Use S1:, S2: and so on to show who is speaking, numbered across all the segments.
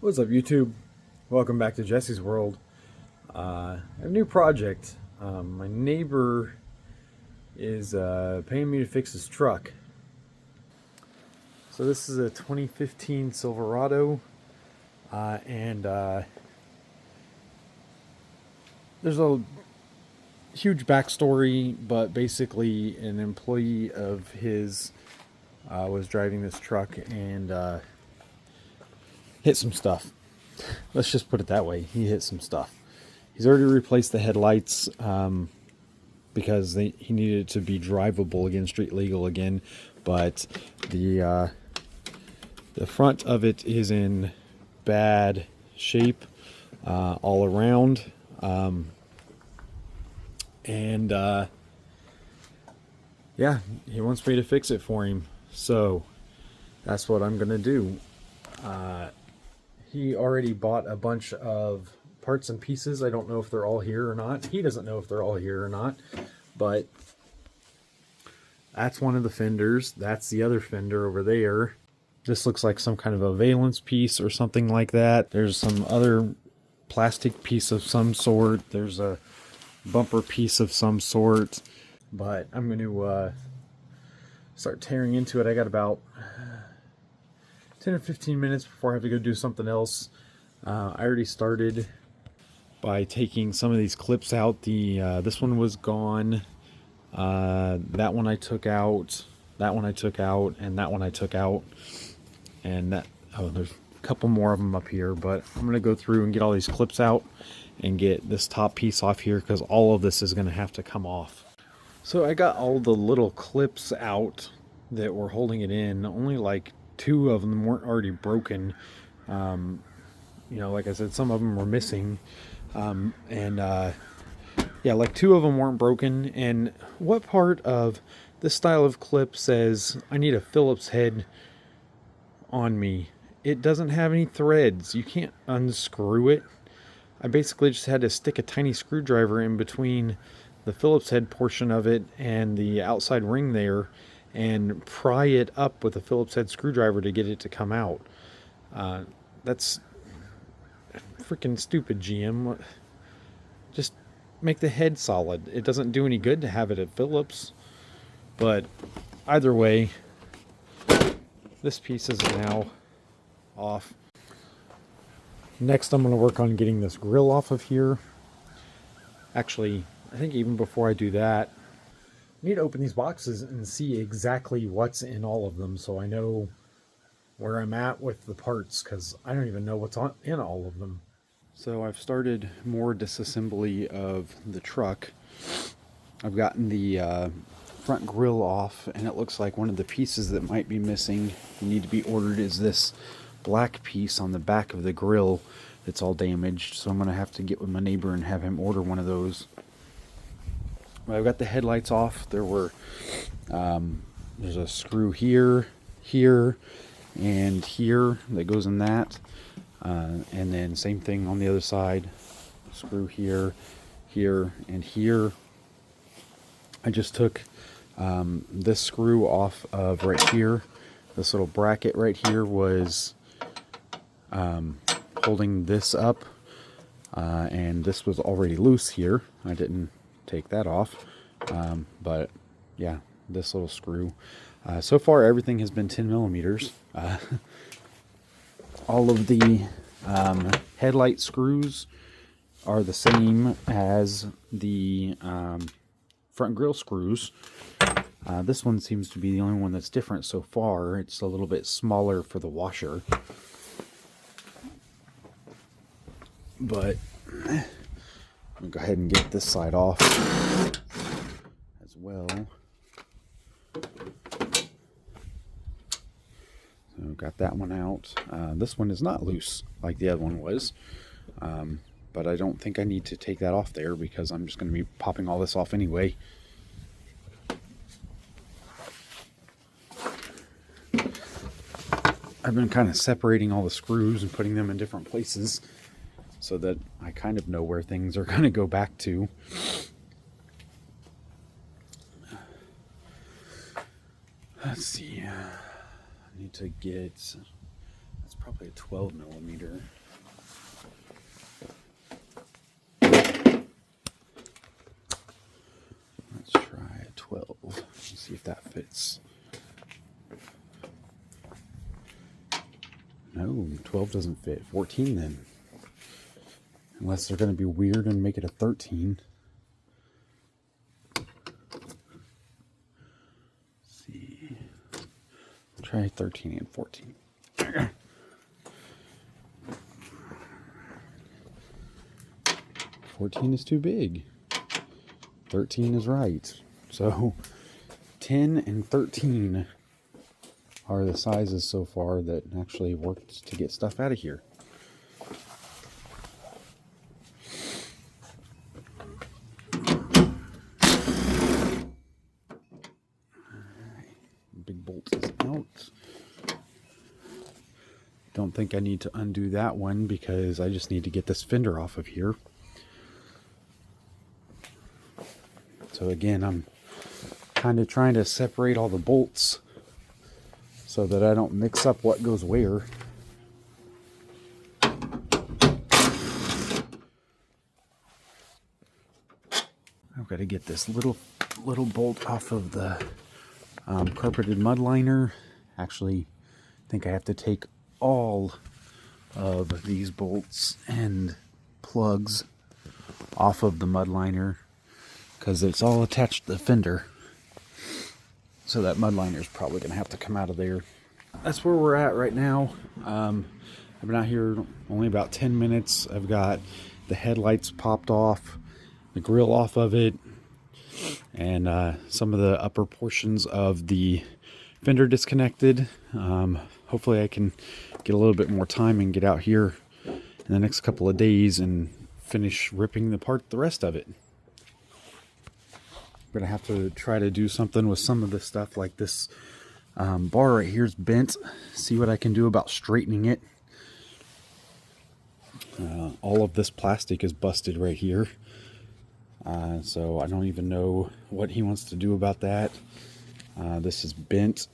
S1: What's up, YouTube? Welcome back to Jesse's World. I have a new project. My neighbor is paying me to fix his truck. So this is a 2015 Silverado, and there's a huge backstory, but basically an employee of his was driving this truck and hit some stuff. Let's just put it that way. He hit some stuff. He's already replaced the headlights because he needed it to be drivable again, street legal again. But the front of it is in bad shape all around. Yeah, he wants me to fix it for him. So that's what I'm going to do. He already bought a bunch of parts and pieces. I don't know if they're all here or not. He doesn't know if they're all here or not. But that's one of the fenders. That's the other fender over there. This looks like some kind of a valence piece or something like that. There's some other plastic piece of some sort. There's a bumper piece of some sort. But I'm going to start tearing into it. I got about 10 or 15 minutes before I have to go do something else. I already started by taking some of these clips out. This one was gone. That one I took out. That one I took out, and that one I took out. And there's a couple more of them up here, but I'm gonna go through and get all these clips out and get this top piece off here because all of this is gonna have to come off. So I got all the little clips out that were holding it in. Only like 2 of them weren't already broken. You know, like I said, some of them were missing. Yeah, like 2 of them weren't broken. And what part of this style of clip says I need a Phillips head on me? It doesn't have any threads. You can't unscrew it. I basically just had to stick a tiny screwdriver in between the Phillips head portion of it and the outside ring there and pry it up with a Phillips head screwdriver to get it to come out. That's freaking stupid, GM. Just make the head solid. It doesn't do any good to have it at Phillips. But either way, this piece is now off. Next, I'm going to work on getting this grill off of here. Actually, I think even before I do that, I need to open these boxes and see exactly what's in all of them so I know where I'm at with the parts, because I don't even know what's in all of them. So I've started more disassembly of the truck. I've gotten the front grille off, and it looks like one of the pieces that might be missing, need to be ordered, is this black piece on the back of the grille that's all damaged. So I'm going to have to get with my neighbor and have him order one of those. I've got the headlights off. There's a screw here, here, and here that goes in that. And then same thing on the other side. Screw here, here, and here. I just took this screw off of right here. This little bracket right here was holding this up. And this was already loose here. I didn't take that off. But yeah, this little screw. So far everything has been 10 millimeters. All of the headlight screws are the same as the front grille screws. This one seems to be the only one that's different so far. It's a little bit smaller for the washer. But I'm going to go ahead and get this side off as well. So got that one out. This one is not loose like the other one was. But I don't think I need to take that off there because I'm just going to be popping all this off anyway. I've been kind of separating all the screws and putting them in different places so that I kind of know where things are going to go back to. Let's see. I need to get probably a 12 millimeter. Let's try a 12. Let's see if that fits. No, 12 doesn't fit. 14 then. Unless they're going to be weird and make it a 13. Let's see. Try 13 and 14. 14 is too big. 13 is right. So 10 and 13 are the sizes so far that actually worked to get stuff out of here. Big bolt is out. Don't think I need to undo that one because I just need to get this fender off of here. So again, I'm kind of trying to separate all the bolts so that I don't mix up what goes where. I've got to get this little bolt off of the carpeted mud liner. Actually, I think I have to take all of these bolts and plugs off of the mud liner because it's all attached to the fender. So that mud liner is probably going to have to come out of there. That's where we're at right now. I've been out here only about 10 minutes. I've got the headlights popped off, the grill off of it, and some of the upper portions of the fender disconnected. Hopefully I can get a little bit more time and get out here in the next couple of days and finish ripping apart the rest of it. I'm gonna have to try to do something with some of this stuff, like this bar right here is bent. See what I can do about straightening it. All of this plastic is busted right here. So I don't even know what he wants to do about that. This is bent.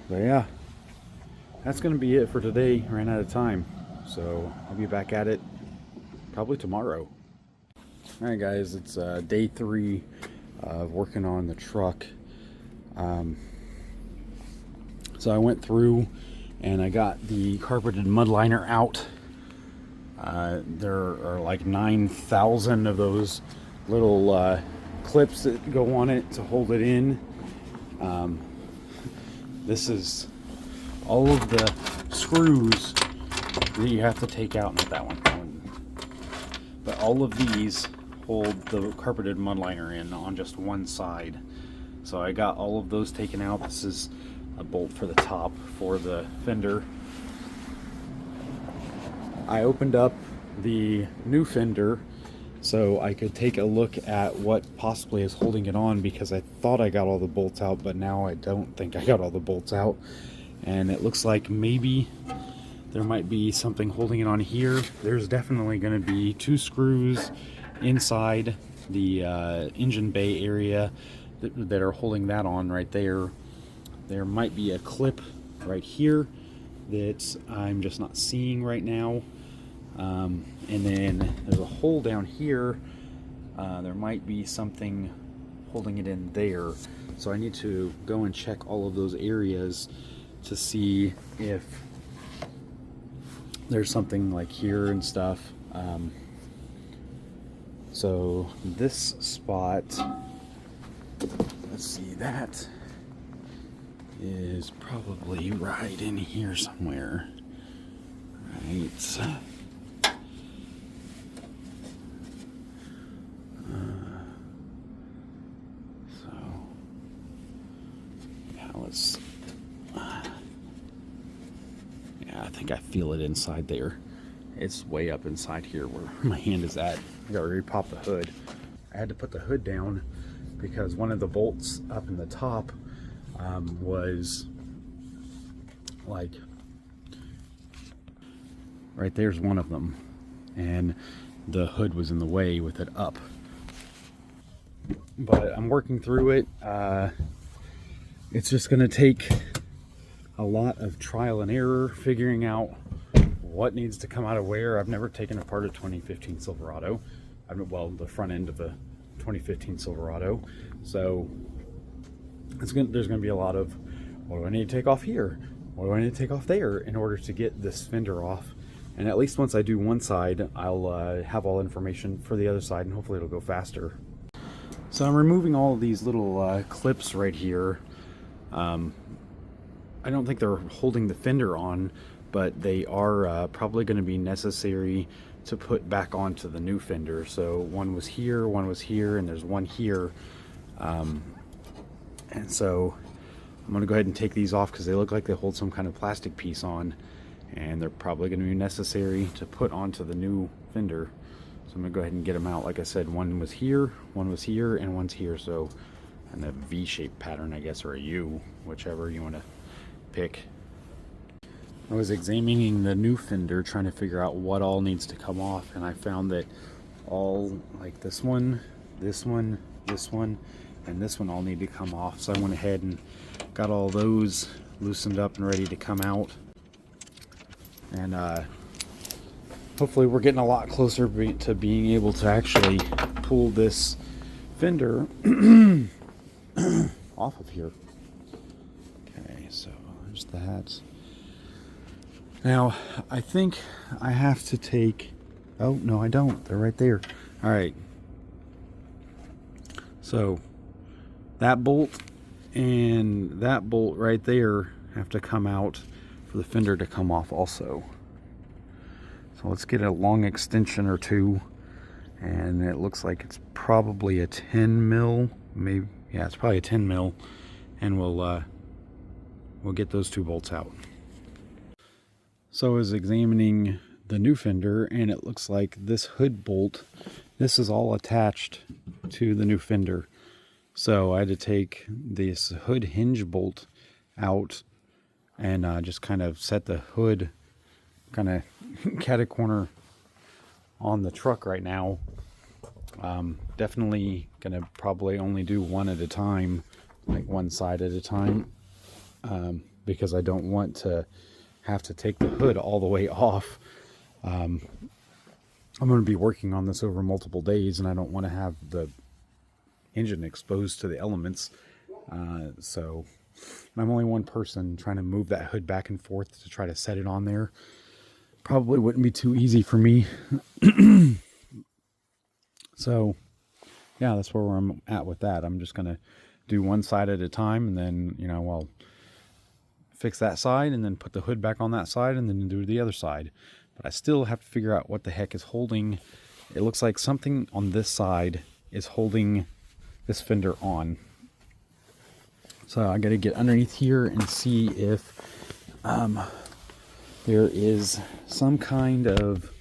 S1: But yeah, that's going to be it for today. Ran out of time. So I'll be back at it probably tomorrow. Alright guys, it's day 3 of working on the truck. So I went through and I got the carpeted mud liner out. There are like 9,000 of those little clips that go on it to hold it in. This is all of the screws that you have to take out. Not that one. But all of these hold the carpeted mud liner in on just one side. So I got all of those taken out. This is a bolt for the top for the fender. I opened up the new fender so I could take a look at what possibly is holding it on, because I thought I got all the bolts out, but now I don't think I got all the bolts out. And it looks like maybe there might be something holding it on here. There's definitely going to be 2 screws inside the engine bay area that are holding that on right there. There might be a clip right here that I'm just not seeing right now. And then there's a hole down here. There might be something holding it in there. So I need to go and check all of those areas to see if there's something like here and stuff. So this spot, let's see, that is probably right in here somewhere. Right. So yeah, let's yeah, I think I feel it inside there. It's way up inside here where my hand is at. I gotta repop the hood. I had to put the hood down because one of the bolts up in the top was like right there's one of them, and the hood was in the way with it up. but I'm working through it. It's just going to take a lot of trial and error, figuring out what needs to come out of where. I've never taken apart a 2015 Silverado. Well, the front end of a 2015 Silverado. So there's going to be a lot of, what do I need to take off here? What do I need to take off there in order to get this fender off? And at least once I do one side, I'll have all information for the other side, and hopefully it'll go faster. So I'm removing all of these little clips right here. I don't think they're holding the fender on, but they are probably going to be necessary to put back onto the new fender. So one was here, and there's one here. And so I'm going to go ahead and take these off because they look like they hold some kind of plastic piece on, and they're probably going to be necessary to put onto the new fender. So I'm going to go ahead and get them out. Like I said, one was here, and one's here. So, and a V-shaped pattern, I guess, or a U, whichever you want to pick. I was examining the new fender, trying to figure out what all needs to come off, and I found that all, like this one, and this one all need to come off. So I went ahead and got all those loosened up and ready to come out. And hopefully we're getting a lot closer to being able to actually pull this fender off of here. Okay, so there's that. Now, I think I have to take... Oh, no, I don't. They're right there. All right. So, that bolt and that bolt right there have to come out for the fender to come off also. So let's get a long extension or two. And it looks like it's probably a 10 mil. Maybe, yeah, it's probably a 10 mil. And we'll get those two bolts out. So I was examining the new fender, and it looks like this hood bolt, this is all attached to the new fender. So I had to take this hood hinge bolt out and just kind of set the hood kind of catacorner on the truck right now. Definitely gonna probably only do one at a time, like one side at a time, because I don't want to have to take the hood all the way off. I'm going to be working on this over multiple days, and I don't want to have the engine exposed to the elements. So I'm only one person trying to move that hood back and forth to try to set it on there. Probably wouldn't be too easy for me. So yeah, that's where I'm at with that. I'm just going to do one side at a time, and then, you know, I'll fix that side and then put the hood back on that side and then do the other side. But I still have to figure out what the heck is holding. It looks like something on this side is holding this fender on. So I got to get underneath here and see if there is some kind of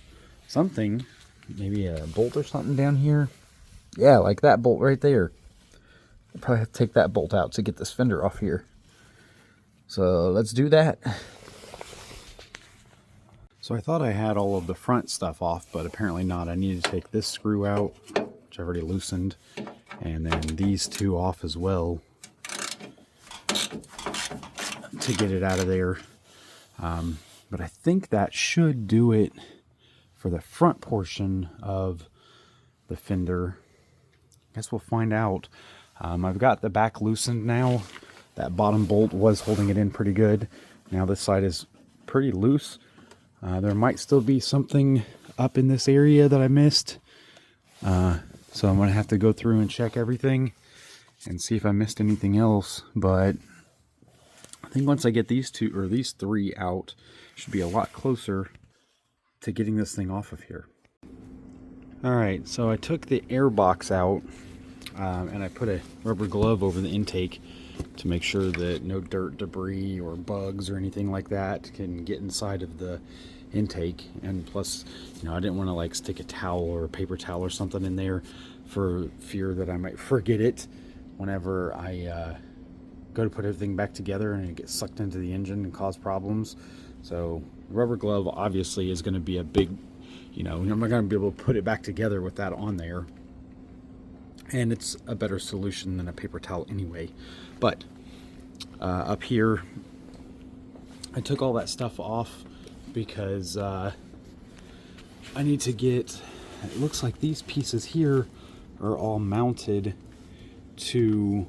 S1: something, maybe a bolt or something down here. Yeah, like that bolt right there. I'll probably have to take that bolt out to get this fender off here. So let's do that. So I thought I had all of the front stuff off, but apparently not. I need to take this screw out, which I've already loosened, and then these two off as well to get it out of there. But I think that should do it for the front portion of the fender. I guess we'll find out. I've got the back loosened now. That bottom bolt was holding it in pretty good. Now this side is pretty loose. There might still be something up in this area that I missed. So I'm going to have to go through and check everything and see if I missed anything else. But I think once I get these two or these three out, should be a lot closer to getting this thing off of here. Alright, so I took the air box out and I put a rubber glove over the intake to make sure that no dirt, debris, or bugs or anything like that can get inside of the intake. And plus, you know, I didn't want to like stick a towel or a paper towel or something in there for fear that I might forget it whenever I go to put everything back together and it gets sucked into the engine and cause problems. So rubber glove obviously is going to be a big, you know, I'm not going to be able to put it back together with that on there. and it's a better solution than a paper towel anyway. But up here, I took all that stuff off because I need to get, it looks like these pieces here are all mounted to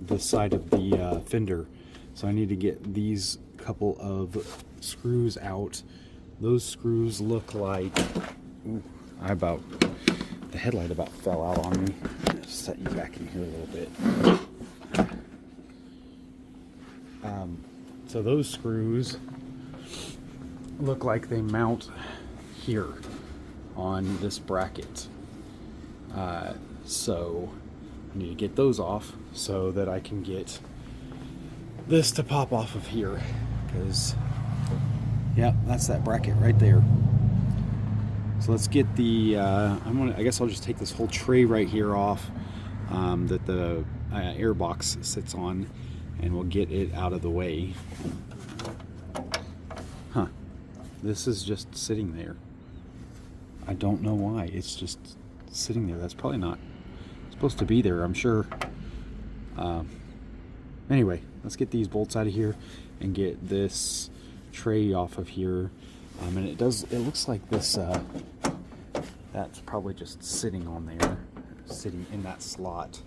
S1: the side of the fender. So I need to get these couple of screws out. Those screws look like, ooh, the headlight about fell out on me. Set you back in here a little bit. So those screws look like they mount here on this bracket. So I need to get those off so that I can get this to pop off of here, because yeah, that's that bracket right there. So let's get the I guess I'll just take this whole tray right here off that the air box sits on, and we'll get it out of the way. Huh, this is just sitting there. I don't know why, it's just sitting there. That's probably not supposed to be there, I'm sure. Anyway, let's get these bolts out of here and get this tray off of here. And it looks like this, that's probably just sitting on there, sitting in that slot.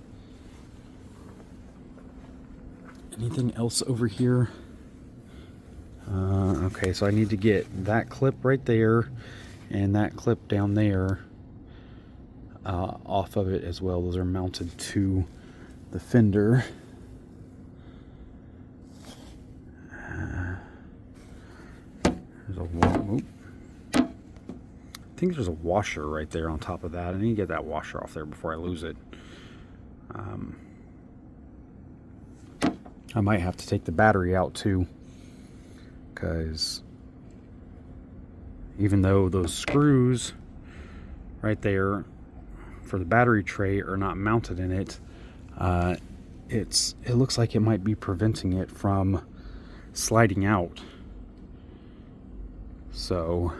S1: Anything else over here? Okay, so I need to get that clip right there and that clip down there off of it as well. Those are mounted to the fender. I think there's a washer right there on top of that. I need to get that washer off there before I lose it. I might have to take the battery out too, because even though those screws right there for the battery tray are not mounted in it, it looks like it might be preventing it from sliding out. So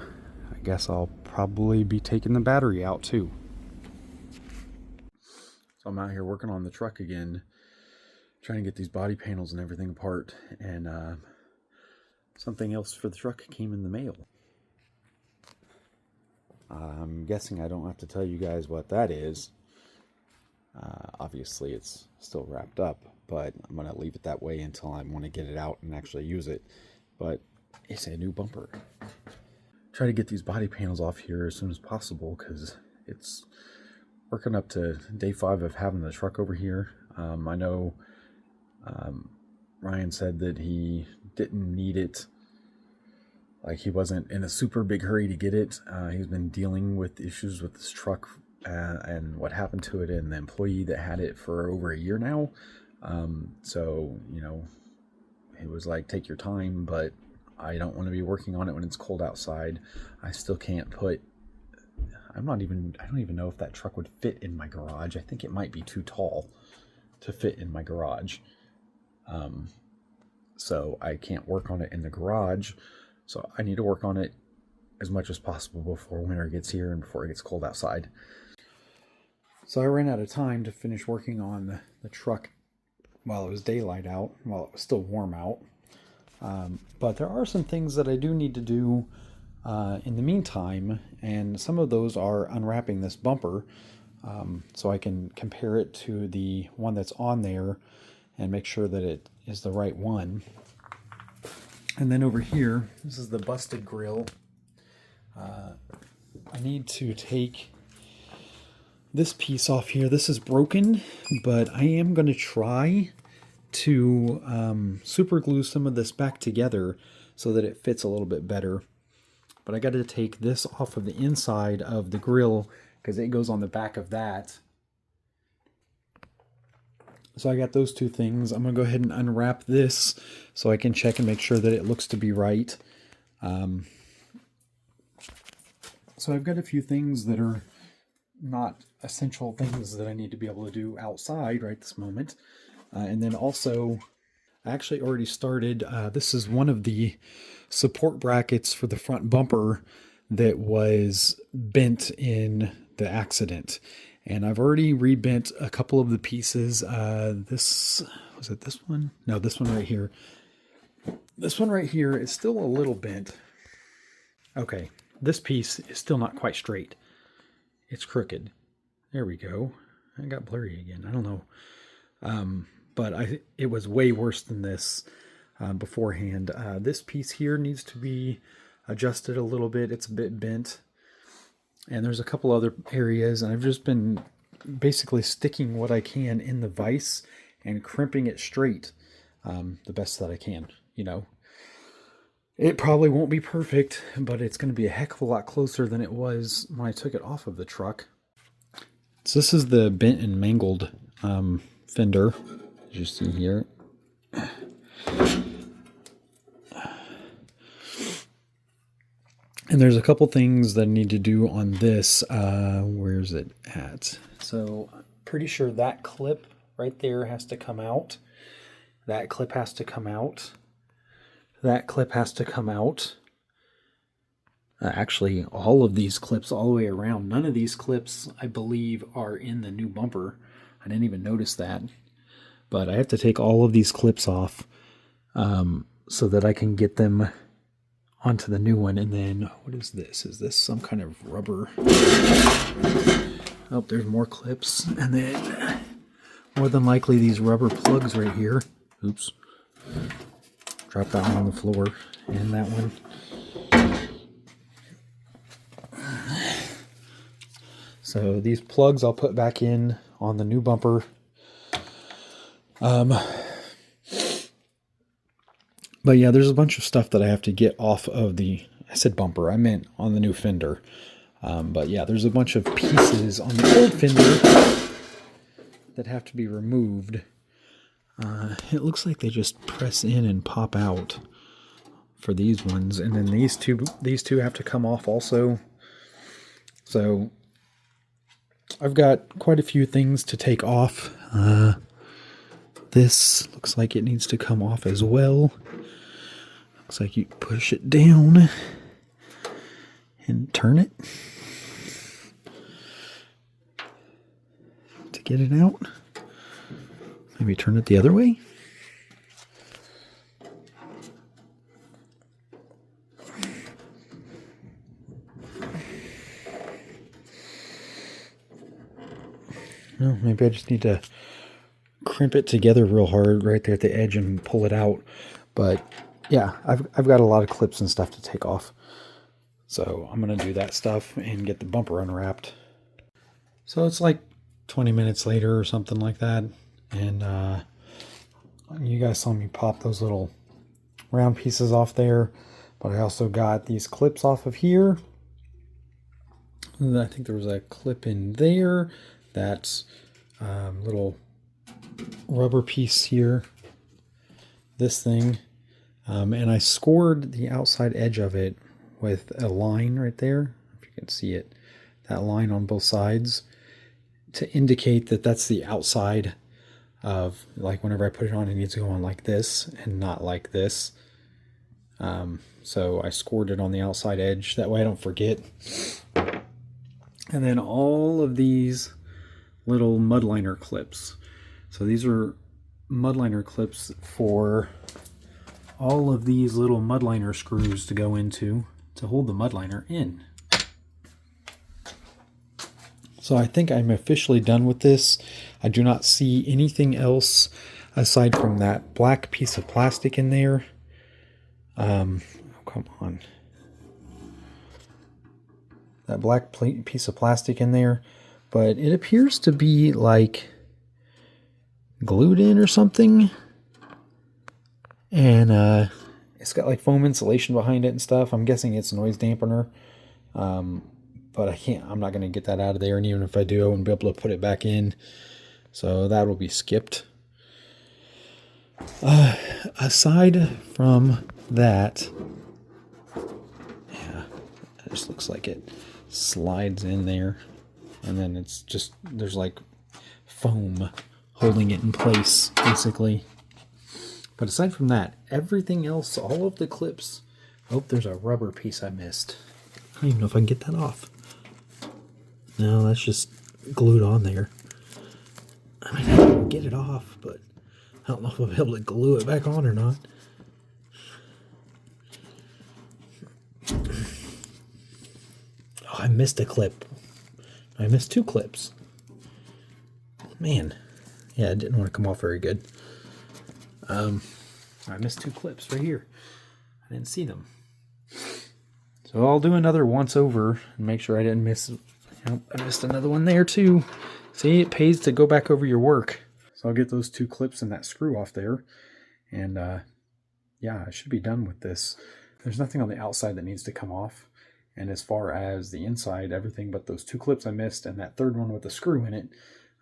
S1: I guess I'll probably be taking the battery out too. So I'm out here working on the truck again, trying to get these body panels and everything apart, and something else for the truck came in the mail. I'm guessing I don't have to tell you guys what that is. Obviously it's still wrapped up, but I'm going to leave it that way until I want to get it out and actually use it. But it's a new bumper. Try to get these body panels off here as soon as possible, because it's working up to day 5 of having the truck over here. I know Ryan said that he didn't need it, like he wasn't in a super big hurry to get it. He's been dealing with issues with this truck and what happened to it and the employee that had it for over a year now. So, you know, it was like, take your time, but I don't want to be working on it when it's cold outside. I still can't put, I don't even know if that truck would fit in my garage. I think it might be too tall to fit in my garage. So I can't work on it in the garage. So I need to work on it as much as possible before winter gets here and before it gets cold outside. So I ran out of time to finish working on the truck while it was daylight out, while it was still warm out. But there are some things that I do need to do in the meantime, and some of those are unwrapping this bumper so I can compare it to the one that's on there and make sure that it is the right one. And then over here, this is the busted grill. I need to take this piece off here. This is broken, but I am going to try to super glue some of this back together so that it fits a little bit better. But I got to take this off of the inside of the grill because it goes on the back of that. So I got those two things. I'm going to go ahead and unwrap this so I can check and make sure that it looks to be right. So I've got a few things that are not essential things that I need to be able to do outside right this moment. And then also, I actually already started, this is one of the support brackets for the front bumper that was bent in the accident. And I've already rebent a couple of the pieces. Was it this one? No, this one right here. This one right here is still a little bent. Okay, this piece is still not quite straight. It's crooked. There we go. I got blurry again. I don't know. But it was way worse than this beforehand. This piece here needs to be adjusted a little bit. It's a bit bent. And there's a couple other areas, and I've just been basically sticking what I can in the vise and crimping it straight the best that I can, you know. It probably won't be perfect, but it's going to be a heck of a lot closer than it was when I took it off of the truck. So this is the bent and mangled fender, as you see here. And there's a couple things that I need to do on this. Where's it at? So I'm pretty sure that clip right there has to come out. That clip has to come out. That clip has to come out. Actually, all of these clips all the way around. None of these clips, I believe, are in the new bumper. I didn't even notice that. But I have to take all of these clips off so that I can get them onto the new one. And then, what is this? Is this some kind of rubber? Oh, there's more clips. And then, more than likely, these rubber plugs right here. Oops. Drop that one on the floor. And that one. So these plugs I'll put back in on the new bumper. But yeah, there's a bunch of stuff that I have to get off of the, I said bumper, I meant on the new fender. But yeah, there's a bunch of pieces on the old fender that have to be removed. It looks like they just press in and pop out for these ones. And then these two have to come off also. So I've got quite a few things to take off. This looks like it needs to come off as well. Looks like you push it down and turn it to get it out. Maybe turn it the other way. No, maybe I just need to crimp it together real hard right there at the edge and pull it out. But yeah, I've got a lot of clips and stuff to take off. So I'm going to do that stuff and get the bumper unwrapped. So it's like 20 minutes later or something like that. And you guys saw me pop those little round pieces off there. But I also got these clips off of here. And I think there was a clip in there. That's little rubber piece here. This thing. And I scored the outside edge of it with a line right there. If you can see it. That line on both sides. To indicate that that's the outside of, like, whenever I put it on, it needs to go on like this and not like this. So I scored it on the outside edge. That way I don't forget. And then all of these little mudliner clips. So these are mudliner clips for all of these little mudliner screws to go into to hold the mudliner in. So I think I'm officially done with this. I do not see anything else aside from that black piece of plastic in there. Oh, come on. That black piece of plastic in there. But it appears to be like glued in or something. And it's got like foam insulation behind it and stuff. I'm guessing it's a noise dampener. But I'm not going to get that out of there. And even if I do, I wouldn't be able to put it back in. So that will be skipped. Aside from that, yeah, it just looks like it slides in there. And then it's just, there's like foam holding it in place, basically. But aside from that, everything else, all of the clips. Oh, there's a rubber piece I missed. I don't even know if I can get that off. No, that's just glued on there. I mean, I can get it off, but I don't know if I'll be able to glue it back on or not. Oh, I missed a clip. I missed 2 clips. Man. Yeah, it didn't want to come off very good. I missed 2 clips right here. I didn't see them. So I'll do another once over and make sure I didn't miss. Yep, I missed another one there too. See, it pays to go back over your work. So I'll get those 2 clips and that screw off there. And yeah, I should be done with this. There's nothing on the outside that needs to come off. And as far as the inside, everything but those 2 clips I missed and that third one with the screw in it.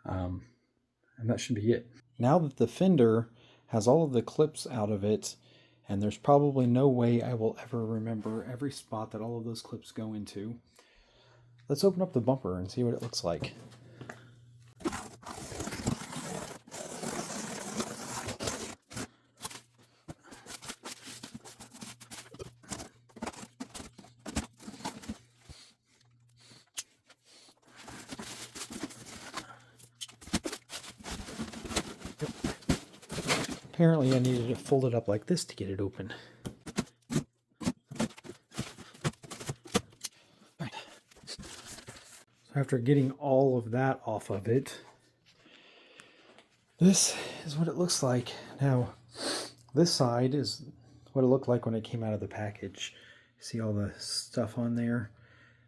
S1: And that should be it. Now that the fender has all of the clips out of it, and there's probably no way I will ever remember every spot that all of those clips go into, let's open up the bumper and see what it looks like. Apparently I needed to fold it up like this to get it open. Right. So after getting all of that off of it, this is what it looks like. Now, this side is what it looked like when it came out of the package. See all the stuff on there?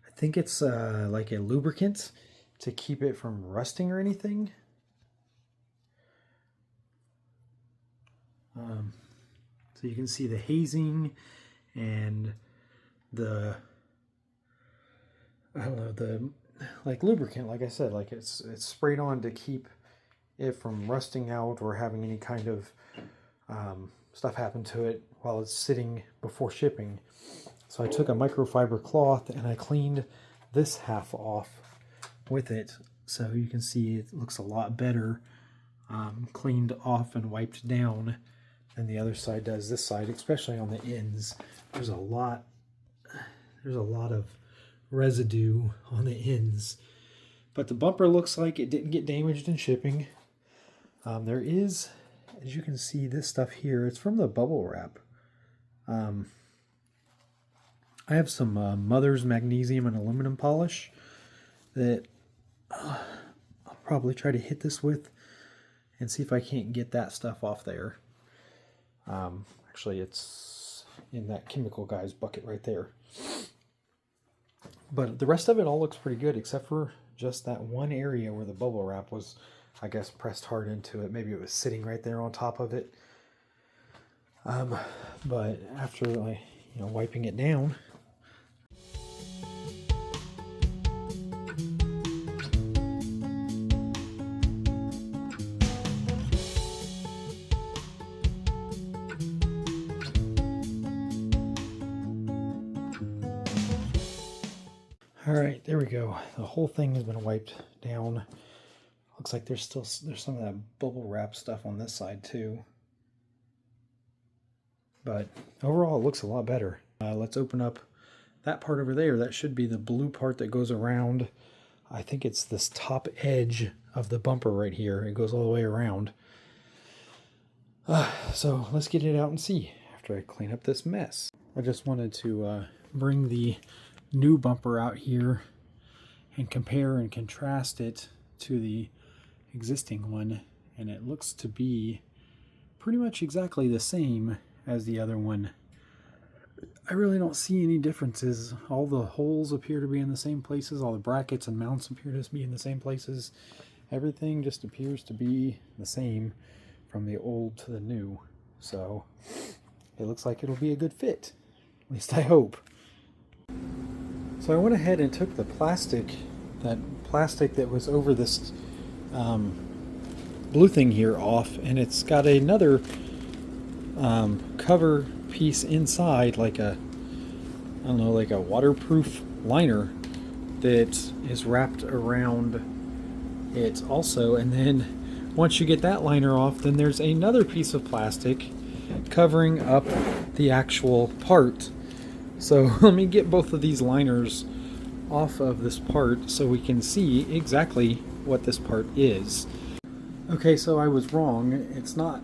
S1: I think it's like a lubricant to keep it from rusting or anything. So you can see the hazing and the, I don't know, the like lubricant, like I said, like it's sprayed on to keep it from rusting out or having any kind of stuff happen to it while it's sitting before shipping. So I took a microfiber cloth and I cleaned this half off with it, so you can see it looks a lot better cleaned off and wiped down than the other side does. This side, especially on the ends, there's a lot of residue on the ends. But the bumper looks like it didn't get damaged in shipping. There is, as you can see, this stuff here. It's from the bubble wrap. I have some Mother's magnesium and aluminum polish that I'll probably try to hit this with and see if I can't get that stuff off there. Actually, it's in that chemical guy's bucket right there. But the rest of it all looks pretty good, except for just that one area where the bubble wrap was, I guess, pressed hard into it. Maybe it was sitting right there on top of it. But after, like, wiping it down, alright, there we go. The whole thing has been wiped down. Looks like there's some of that bubble wrap stuff on this side too. But overall it looks a lot better. Let's open up that part over there. That should be the blue part that goes around. I think it's this top edge of the bumper right here. It goes all the way around. So let's get it out and see after I clean up this mess. I just wanted to bring the new bumper out here and compare and contrast it to the existing one, and it looks to be pretty much exactly the same as the other one. I really don't see any differences. All the holes appear to be in the same places, all the brackets and mounts appear to be in the same places. Everything just appears to be the same from the old to the new, so it looks like it'll be a good fit, at least I hope. So I went ahead and took the plastic that was over this blue thing here off, and it's got another cover piece inside, like a, I don't know, like a waterproof liner that is wrapped around it also. And then once you get that liner off, then there's another piece of plastic covering up the actual part. So let me get both of these liners off of this part so we can see exactly what this part is. Okay, so I was wrong. It's not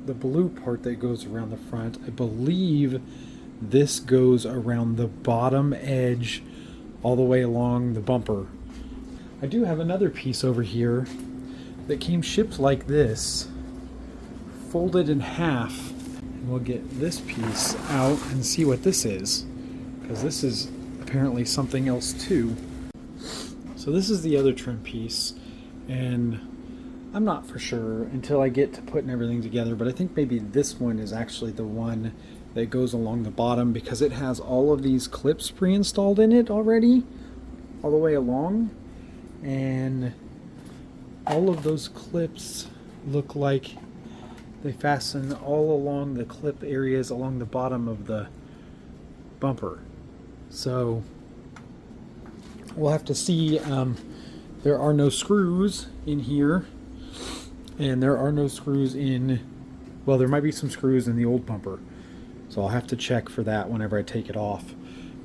S1: the blue part that goes around the front. I believe this goes around the bottom edge all the way along the bumper. I do have another piece over here that came shipped like this, folded in half. And we'll get this piece out and see what this is, because this is apparently something else too. So this is the other trim piece, and I'm not for sure until I get to putting everything together, but I think maybe this one is actually the one that goes along the bottom, because it has all of these clips pre-installed in it already, all the way along, and all of those clips look like they fasten all along the clip areas along the bottom of the bumper. So we'll have to see. There are no screws in here, and there are no screws in, well, there might be some screws in the old bumper, so I'll have to check for that whenever I take it off.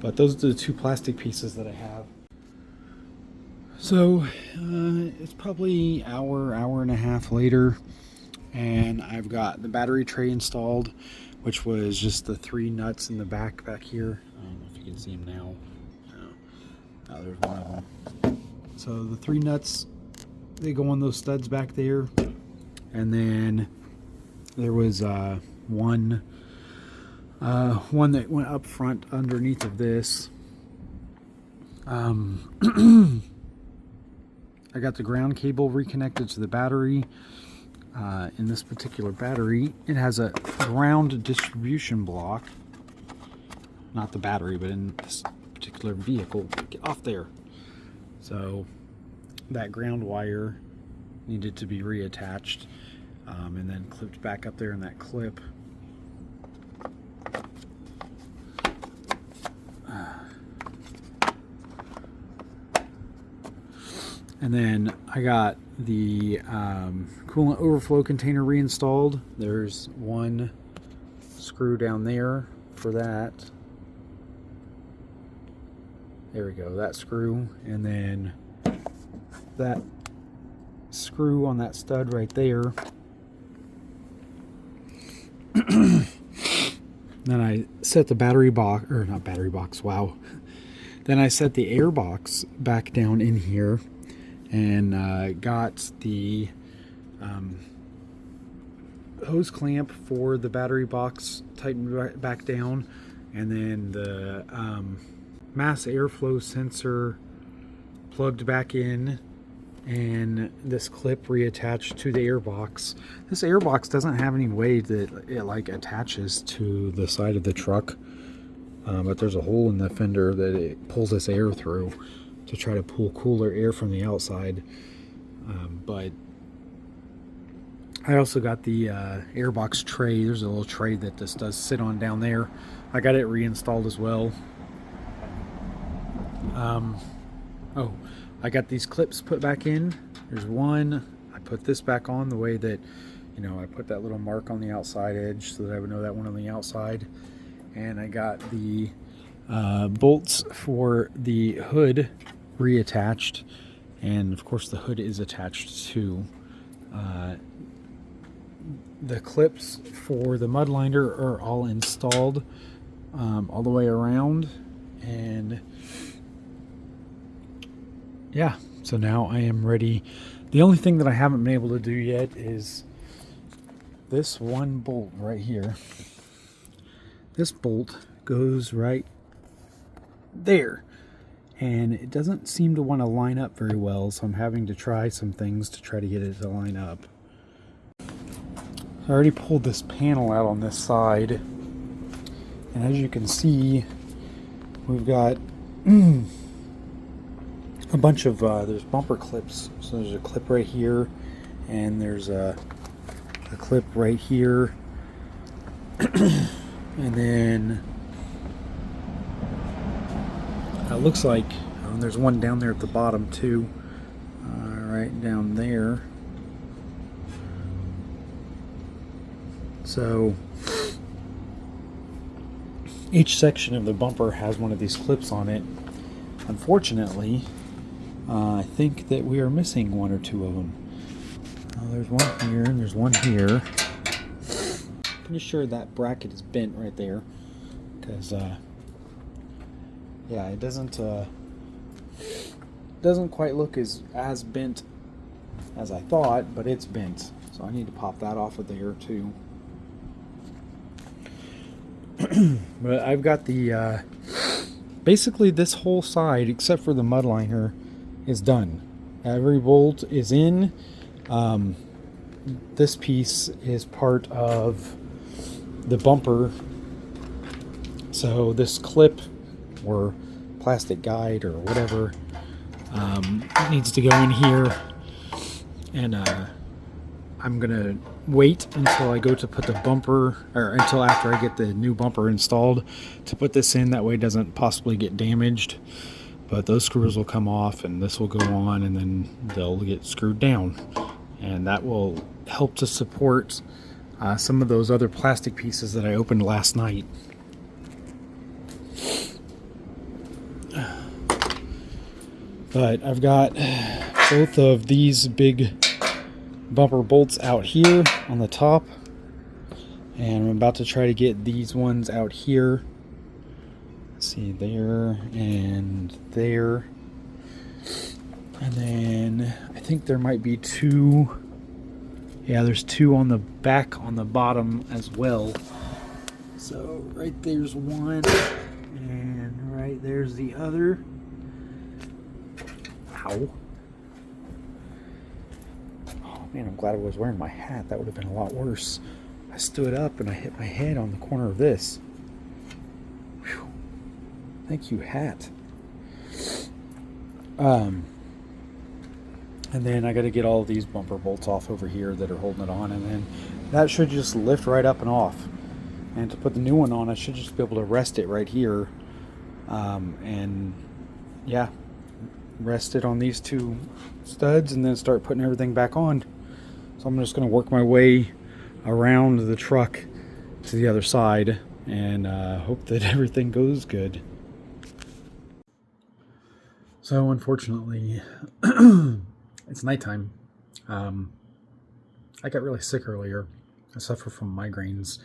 S1: But those are the two plastic pieces that I have. So it's probably hour and a half later, and I've got the battery tray installed, which was just the 3 nuts in the back here. I don't know if you can see them now. Oh, there's one of them. So the 3 nuts, they go on those studs back there, and then there was one that went up front underneath of this. I got the ground cable reconnected to the battery. In this particular battery, it has a ground distribution block. Not the battery, but in this particular vehicle. Get off there. So that ground wire needed to be reattached, and then clipped back up there in that clip. And then I got the coolant overflow container reinstalled. There's one screw down there for that. There we go, that screw. And then that screw on that stud right there. Then I set the battery box, or not battery box, wow. Then I set the air box back down in here, and got the hose clamp for the battery box tightened back down, and then the mass airflow sensor plugged back in, and this clip reattached to the air box. This air box doesn't have any way that it like attaches to the side of the truck, but there's a hole in the fender that it pulls this air through to try to pull cooler air from the outside. But I also got the airbox tray. There's a little tray that this does sit on down there. I got it reinstalled as well. Oh, I got these clips put back in. There's one. I put this back on the way that, you know, I put that little mark on the outside edge so that I would know that one on the outside. And I got the bolts for the hood reattached, and of course the hood is attached to the clips for the mud liner are all installed all the way around. And yeah, so now I am ready. The only thing that I haven't been able to do yet is this one bolt right here. This bolt goes right there, and it doesn't seem to want to line up very well, so I'm having to try some things to try to get it to line up. I already pulled this panel out on this side, and as you can see, we've got a bunch of there's bumper clips. So there's a clip right here, and there's a clip right here, and then it looks like there's one down there at the bottom too, right down there. So each section of the bumper has one of these clips on it, Unfortunately, I think that we are missing one or two of them. There's one here and there's one here. Pretty sure that bracket is bent right there, because yeah, it doesn't quite look as bent as I thought, but it's bent, so I need to pop that off of there too. But I've got the basically this whole side except for the mud liner is done. Every bolt is in. This piece is part of the bumper, so this clip or plastic guide or whatever needs to go in here, and I'm gonna wait until I go to put the bumper, or until after I get the new bumper installed, to put this in. That way it doesn't possibly get damaged. But those screws will come off and this will go on, and then they'll get screwed down, and that will help to support some of those other plastic pieces that I opened last night. But I've got both of these big bumper bolts out here on the top, and I'm about to try to get these ones out here. Let's see, there and there, and then I think there might be two. Yeah, there's two on the back on the bottom as well. So right there's one, and right there's the other. Ow. Oh man, I'm glad I was wearing my hat. That would have been a lot worse. I stood up and I hit my head on the corner of this. Whew. Thank you, hat. And then I got to get all of these bumper bolts off over here that are holding it on, and then that should just lift right up and off. And to put the new one on, I should just be able to rest it right here, and yeah, rest it on these two studs, and then start putting everything back on. So I'm just going to work my way around the truck to the other side and hope that everything goes good. So unfortunately, it's nighttime. I got really sick earlier. I suffer from migraines,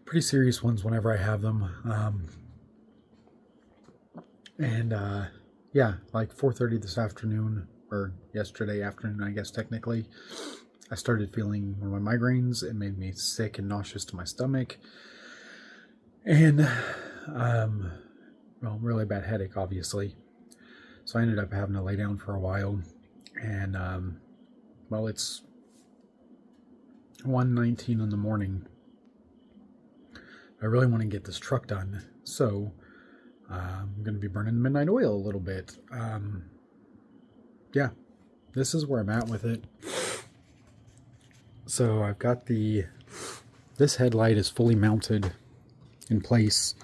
S1: pretty serious ones whenever I have them. Yeah, like 4:30 this afternoon, or yesterday afternoon, I guess technically, I started feeling one of my migraines. It made me sick and nauseous to my stomach, and well, really bad headache, obviously. So I ended up having to lay down for a while, and well, it's 1:19 in the morning. I really want to get this truck done, so I'm going to be burning the midnight oil a little bit. Yeah, this is where I'm at with it. So I've got this headlight is fully mounted in place.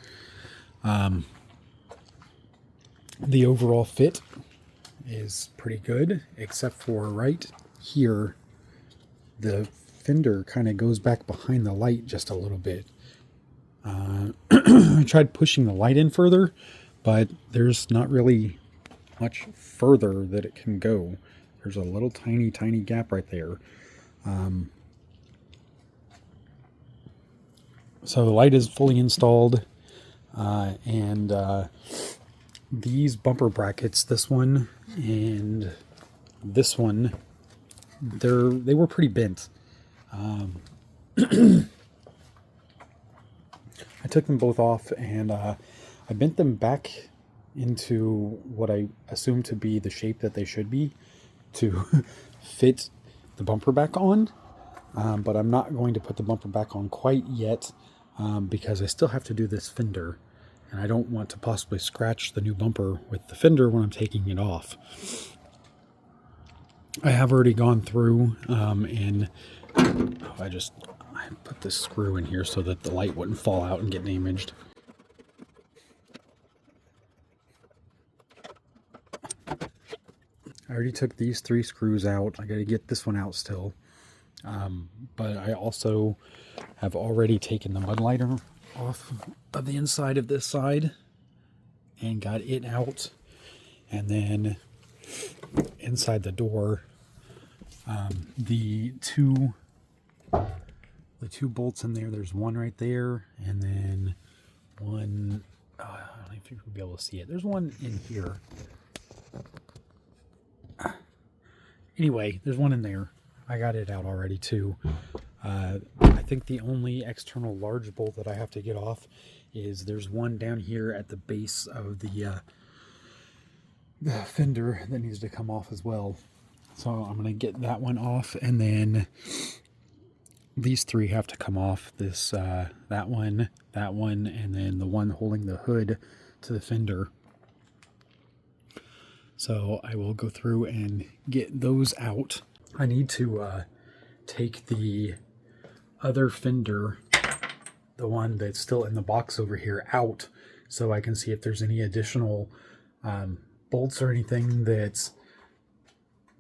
S1: The overall fit is pretty good, except for right here, the fender kind of goes back behind the light just a little bit. I tried pushing the light in further, but there's not really much further that it can go. There's a little tiny gap right there. So the light is fully installed, and these bumper brackets, this one and this one, they were pretty bent. I took them both off, and I bent them back into what I assume to be the shape that they should be to fit the bumper back on. But I'm not going to put the bumper back on quite yet, because I still have to do this fender, and I don't want to possibly scratch the new bumper with the fender when I'm taking it off. I have already gone through and I put this screw in here so that the light wouldn't fall out and get damaged. I already took these 3 screws out. I got to get this one out still. But I also have already taken the mud liner off of the inside of this side and got it out. And then inside the door, the two bolts in there, there's one right there, and then one, I don't know if you'll be able to see it. There's one in here. Anyway, there's one in there. I got it out already too. I think the only external large bolt that I have to get off is there's one down here at the base of the fender that needs to come off as well. So I'm going to get that one off, and then these three have to come off. This, that one, and then the one holding the hood to the fender. So I will go through and get those out. I need to take the other fender, the one that's still in the box over here, out so I can see if there's any additional bolts or anything that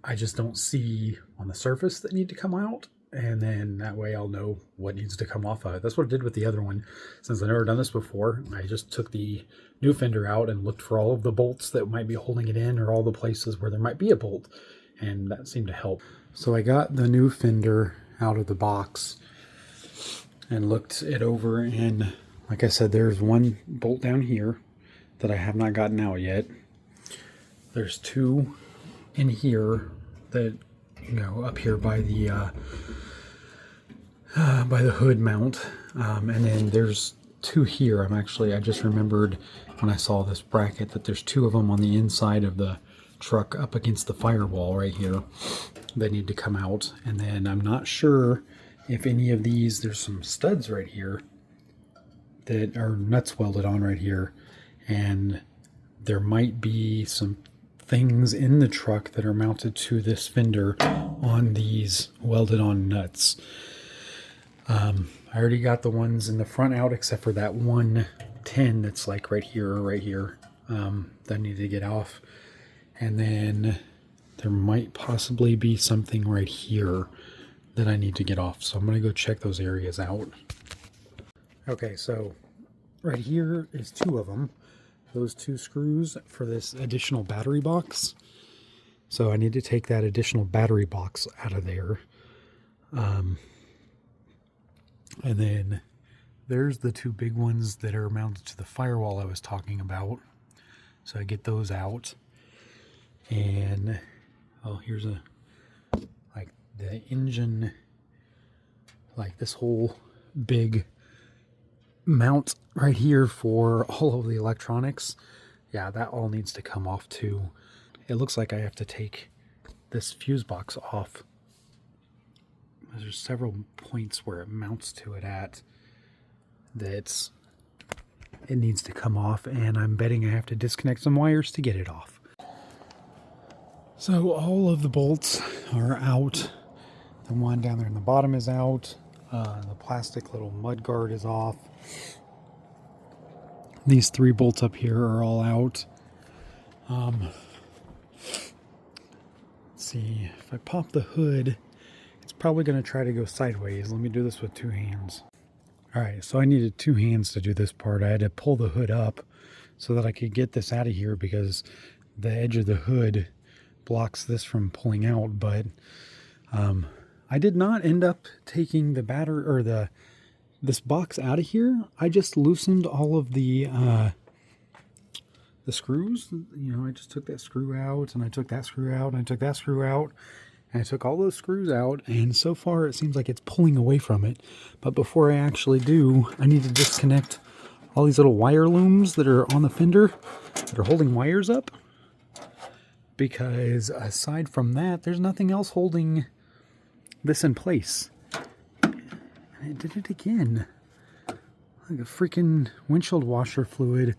S1: I just don't see on the surface that need to come out. And then that way I'll know what needs to come off of it. That's what I did with the other one. Since I've never done this before, I just took the new fender out and looked for all of the bolts that might be holding it in, or all the places where there might be a bolt. And that seemed to help. So I got the new fender out of the box and looked it over, and like I said, there's one bolt down here that I have not gotten out yet. There's two in here that, you know, up here by the hood mount, and then there's two here. I just remembered when I saw this bracket that there's two of them on the inside of the truck up against the firewall right here that need to come out. And then I'm not sure if any of these, there's some studs right here that are nuts welded on right here, and there might be some things in the truck that are mounted to this fender on these welded on nuts. I already got the ones in the front out, except for that 110 that's like right here, that I need to get off. And then there might possibly be something right here that I need to get off. So I'm going to go check those areas out. Okay, so right here is two of them. Those two screws for this additional battery box. So I need to take that additional battery box out of there. And then there's the two big ones that are mounted to the firewall I was talking about. So I get those out. And, oh, here's like the engine, like this whole big mount right here for all of the electronics. Yeah, that all needs to come off too. It looks like I have to take this fuse box off. There's several points where it mounts to it at that it needs to come off, and I'm betting I have to disconnect some wires to get it off. So all of the bolts are out. The one down there in the bottom is out. The plastic little mud guard is off. These three bolts up here are all out. Let's see, if I pop the hood, it's probably going to try to go sideways. Let me do this with two hands. Alright, so I needed two hands to do this part. I had to pull the hood up so that I could get this out of here, because the edge of the hood blocks this from pulling out. But I did not end up taking the battery or this box out of here. I just loosened all of the screws. You know, I just took that screw out, and I took that screw out, and I took that screw out, and I took all those screws out, and so far it seems like it's pulling away from it. But before I actually do, I need to disconnect all these little wire looms that are on the fender that are holding wires up, because aside from that, there's nothing else holding this in place. And it did it again. Like a freaking windshield washer fluid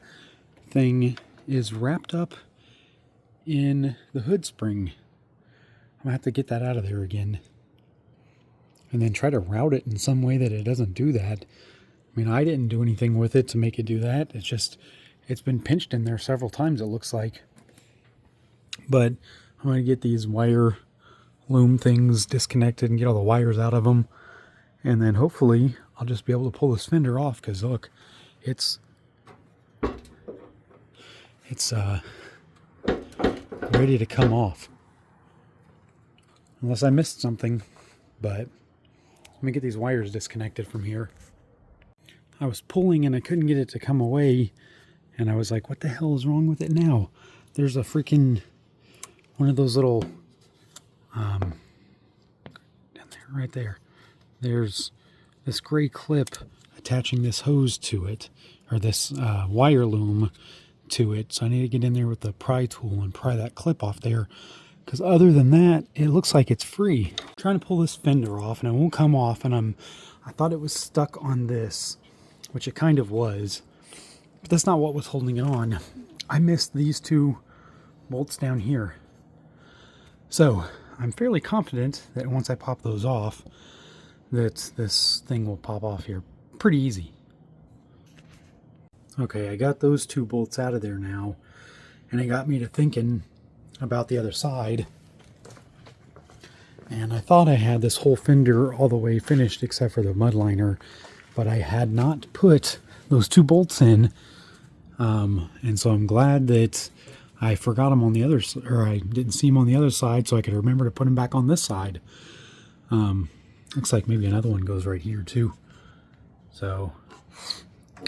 S1: thing is wrapped up in the hood spring. I'm gonna have to get that out of there again, and then try to route it in some way that it doesn't do that. I mean, I didn't do anything with it to make it do that. It's just, it's been pinched in there several times, it looks like. But I'm going to get these wire loom things disconnected and get all the wires out of them. And then hopefully I'll just be able to pull this fender off, because look, it's ready to come off. Unless I missed something, but let me get these wires disconnected from here. I was pulling and I couldn't get it to come away, and I was like, what the hell is wrong with it now? There's a freaking, one of those little, down there, right there. There's this gray clip attaching this hose to it, or this wire loom to it. So I need to get in there with the pry tool and pry that clip off there. Because other than that, it looks like it's free. I'm trying to pull this fender off and it won't come off, and I thought it was stuck on this, which it kind of was, but that's not what was holding it on. I missed these two bolts down here. So I'm fairly confident that once I pop those off, that this thing will pop off here pretty easy. Okay, I got those two bolts out of there now, and it got me to thinking about the other side. And I thought I had this whole fender all the way finished except for the mud liner, but I had not put those two bolts in, and so I'm glad that I forgot them on the other, or I didn't see them on the other side, so I could remember to put them back on this side. Looks like maybe another one goes right here too. So,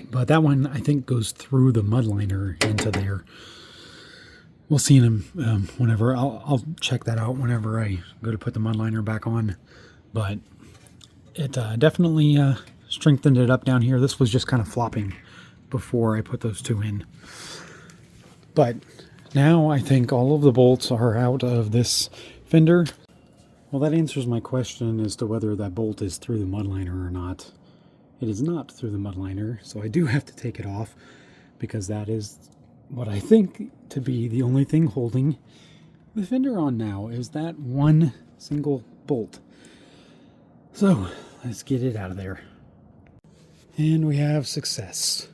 S1: but that one I think goes through the mud liner into there. We'll see them whenever. I'll check that out whenever I go to put the mud liner back on. But it definitely strengthened it up down here. This was just kind of flopping before I put those two in. But now I think all of the bolts are out of this fender. Well, that answers my question as to whether that bolt is through the mud liner or not. It is not through the mud liner, so I do have to take it off, because that is what I think to be the only thing holding the fender on now, is that one single bolt. So let's get it out of there. And we have success.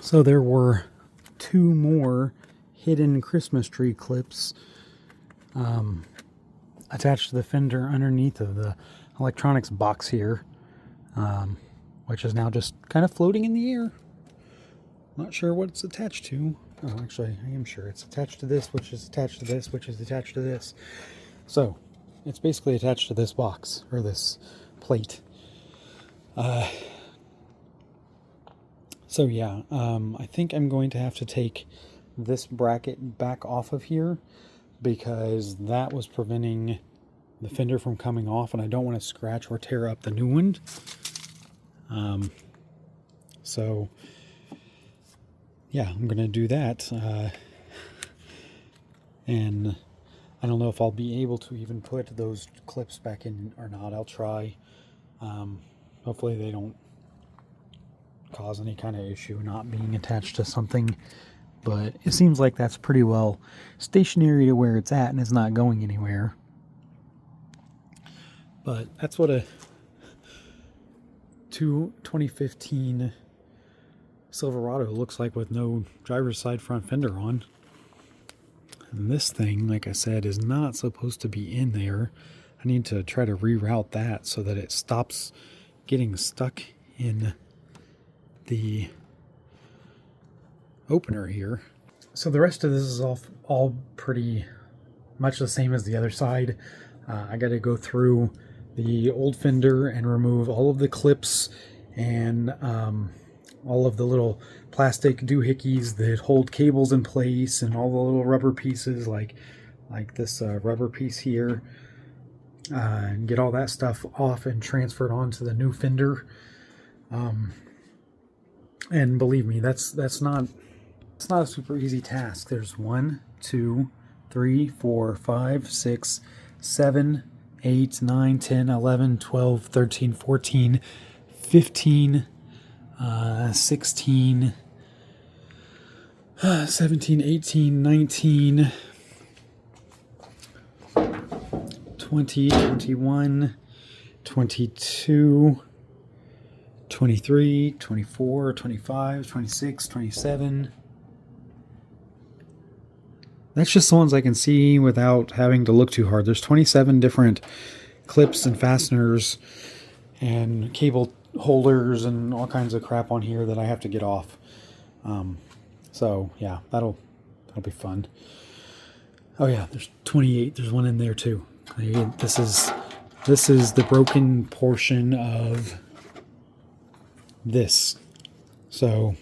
S1: So there were two more hidden Christmas tree clips attached to the fender underneath of the electronics box here, which is now just kind of floating in the air. Not sure what it's attached to. Oh, actually, I am sure it's attached to this, which is attached to this, which is attached to this. So it's basically attached to this box, or this plate. So yeah, I think I'm going to have to take this bracket back off of here, because that was preventing the fender from coming off, and I don't want to scratch or tear up the new one. So yeah, I'm going to do that. And I don't know if I'll be able to even put those clips back in or not. I'll try. Hopefully they don't cause any kind of issue not being attached to something. But it seems like that's pretty well stationary to where it's at, and it's not going anywhere. But that's what a 2015 Silverado looks like with no driver's side front fender on. And this thing, like I said, is not supposed to be in there. I need to try to reroute that so that it stops getting stuck in the opener here. So the rest of this is all pretty much the same as the other side. I got to go through the old fender and remove all of the clips and all of the little plastic doohickeys that hold cables in place, and all the little rubber pieces like this rubber piece here, and get all that stuff off and transferred onto the new fender. And believe me, that's not a super easy task. There's 1, 2, 3, 4, 5, 6, 7, 8, 9, 10, 11, 12, 13, 14, 15, 16, 17, 18, 19, 20, 21, 22, 23, 24, 25, 26, 27. That's just the ones I can see without having to look too hard. There's 27 different clips and fasteners and cable holders and all kinds of crap on here that I have to get off. So yeah, that'll That'll be fun. Oh yeah, there's 28. There's one in there too. This is the broken portion of this. So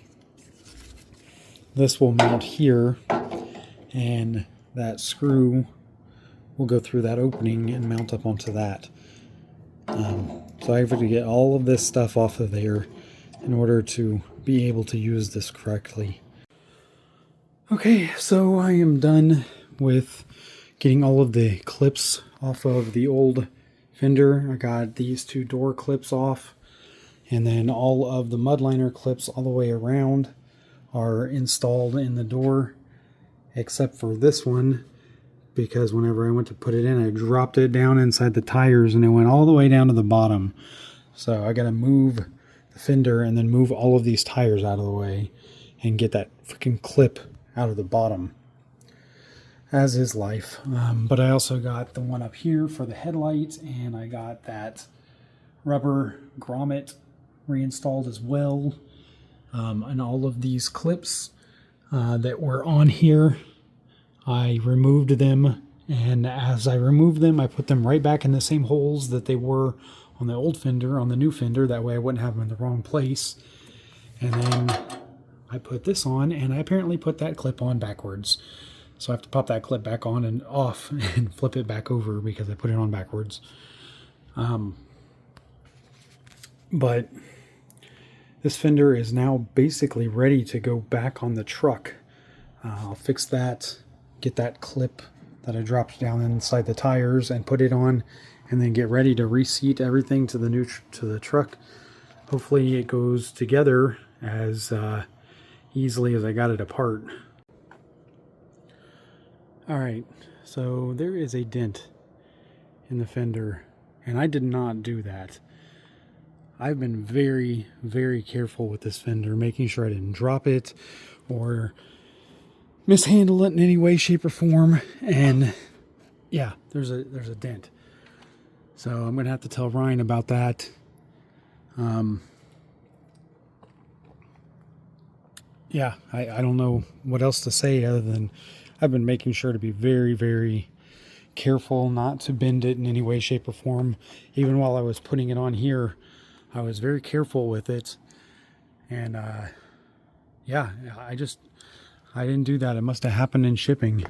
S1: this will mount here, and that screw will go through that opening and mount up onto that. So I have to get all of this stuff off of there in order to be able to use this correctly. Okay, so I am done with getting all of the clips off of the old fender. I got these two door clips off, and then all of the mudliner clips all the way around are installed in the door, except for this one, because whenever I went to put it in, I dropped it down inside the tires and it went all the way down to the bottom. So I got to move the fender and then move all of these tires out of the way and get that freaking clip out of the bottom, as is life. But I also got the one up here for the headlight, and I got that rubber grommet reinstalled as well. And all of these clips that were on here, I removed them, and as I removed them, I put them right back in the same holes that they were on the old fender, on the new fender. That way I wouldn't have them in the wrong place. And then I put this on, and I apparently put that clip on backwards. So I have to pop that clip back on and off and flip it back over because I put it on backwards. But this fender is now basically ready to go back on the truck. I'll fix that, get that clip that I dropped down inside the tires and put it on, and then get ready to reseat everything to the truck. Hopefully it goes together as easily as I got it apart. Alright, so there is a dent in the fender, and I did not do that. I've been very, very careful with this fender, making sure I didn't drop it or mishandle it in any way, shape, or form. And yeah, there's a dent. So I'm gonna have to tell Ryan about that. Yeah, I don't know what else to say other than I've been making sure to be very, very careful not to bend it in any way, shape, or form. Even while I was putting it on here, I was very careful with it. And yeah, I didn't do that. It must have happened in shipping.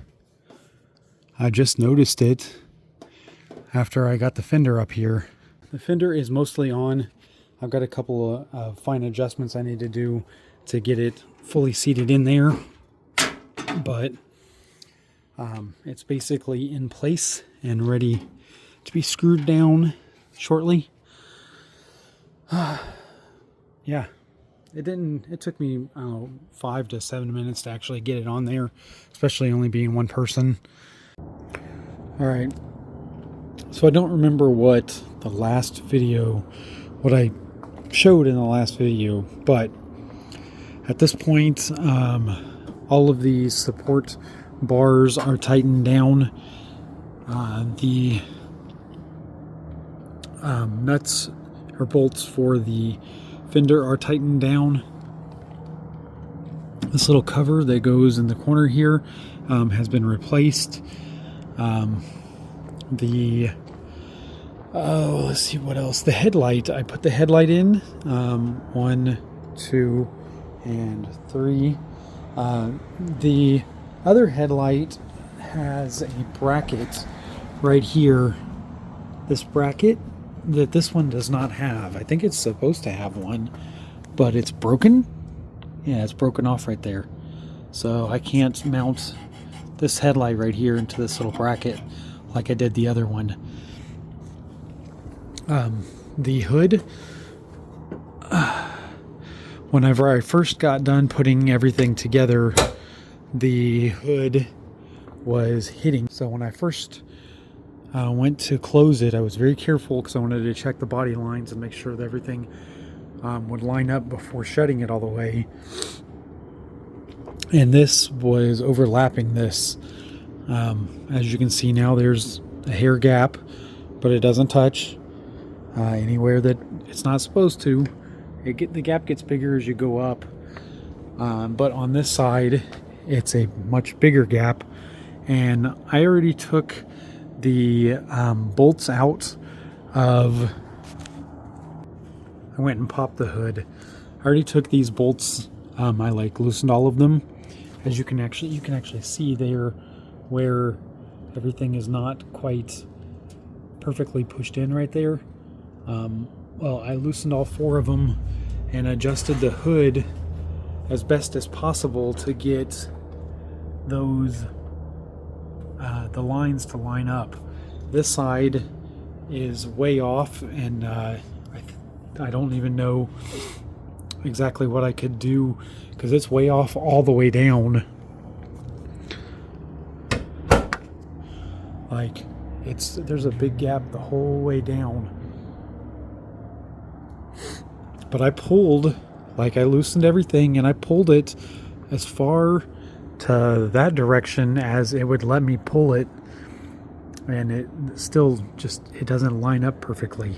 S1: I just noticed it after I got the fender up here. The fender is mostly on. I've got a couple of fine adjustments I need to do to get it fully seated in there. But it's basically in place and ready to be screwed down shortly. Yeah, it took me 5 to 7 minutes to actually get it on there, especially only being one person. All right, so I don't remember what I showed in the last video, but at this point, all of these support bars are tightened down. The nuts or bolts for the fender are tightened down. This little cover that goes in the corner here has been replaced. Let's see what else. The headlight, I put the headlight in 1, 2, and 3. The other headlight has a bracket right here. This bracket that this one does not have. I think it's supposed to have one, but it's broken. Yeah, it's broken off right there. So I can't mount this headlight right here into this little bracket like I did the other one. The hood, whenever I first got done putting everything together, the hood was hitting. So when I first went to close it, I was very careful because I wanted to check the body lines and make sure that everything would line up before shutting it all the way. And this was overlapping this. As you can see now, there's a hair gap, but it doesn't touch anywhere that it's not supposed to. The gap gets bigger as you go up, but on this side it's a much bigger gap. And I already took the bolts out of, I went and popped the hood. I already took these bolts. I like loosened all of them. As you can actually see there where everything is not quite perfectly pushed in right there. Well, I loosened all 4 of them and adjusted the hood as best as possible to get those the lines to line up. This side is way off, and I don't even know exactly what I could do because it's way off all the way down. Like, there's a big gap the whole way down. But I pulled, like, I loosened everything and I pulled it as far to that direction as it would let me pull it, and it still just, it doesn't line up perfectly.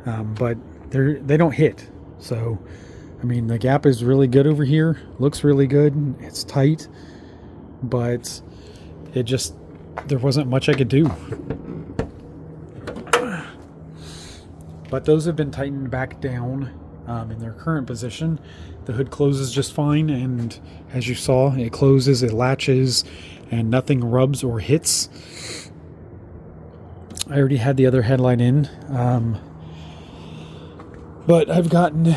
S1: But they don't hit. So I mean, the gap is really good over here, looks really good, it's tight, but it just, there wasn't much I could do. But those have been tightened back down in their current position. The hood closes just fine, and as you saw, it closes, it latches, and nothing rubs or hits. I already had the other headlight in, but I've gotten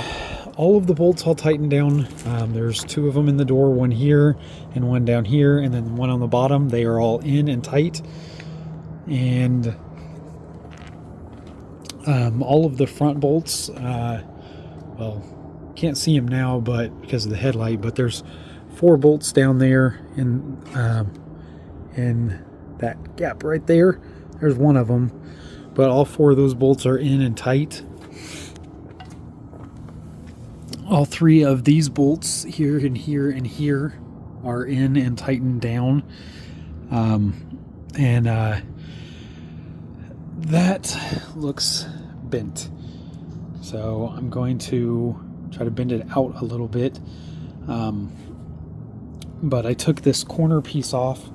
S1: all of the bolts all tightened down. There's 2 of them in the door, one here and one down here, and then one on the bottom. They are all in and tight. And all of the front bolts, well, can't see them now, but because of the headlight, but there's 4 bolts down there in that gap right there. There's one of them, but all 4 of those bolts are in and tight. All 3 of these bolts here and here and here are in and tightened down. That looks bent. So I'm going to try to bend it out a little bit. But I took this corner piece off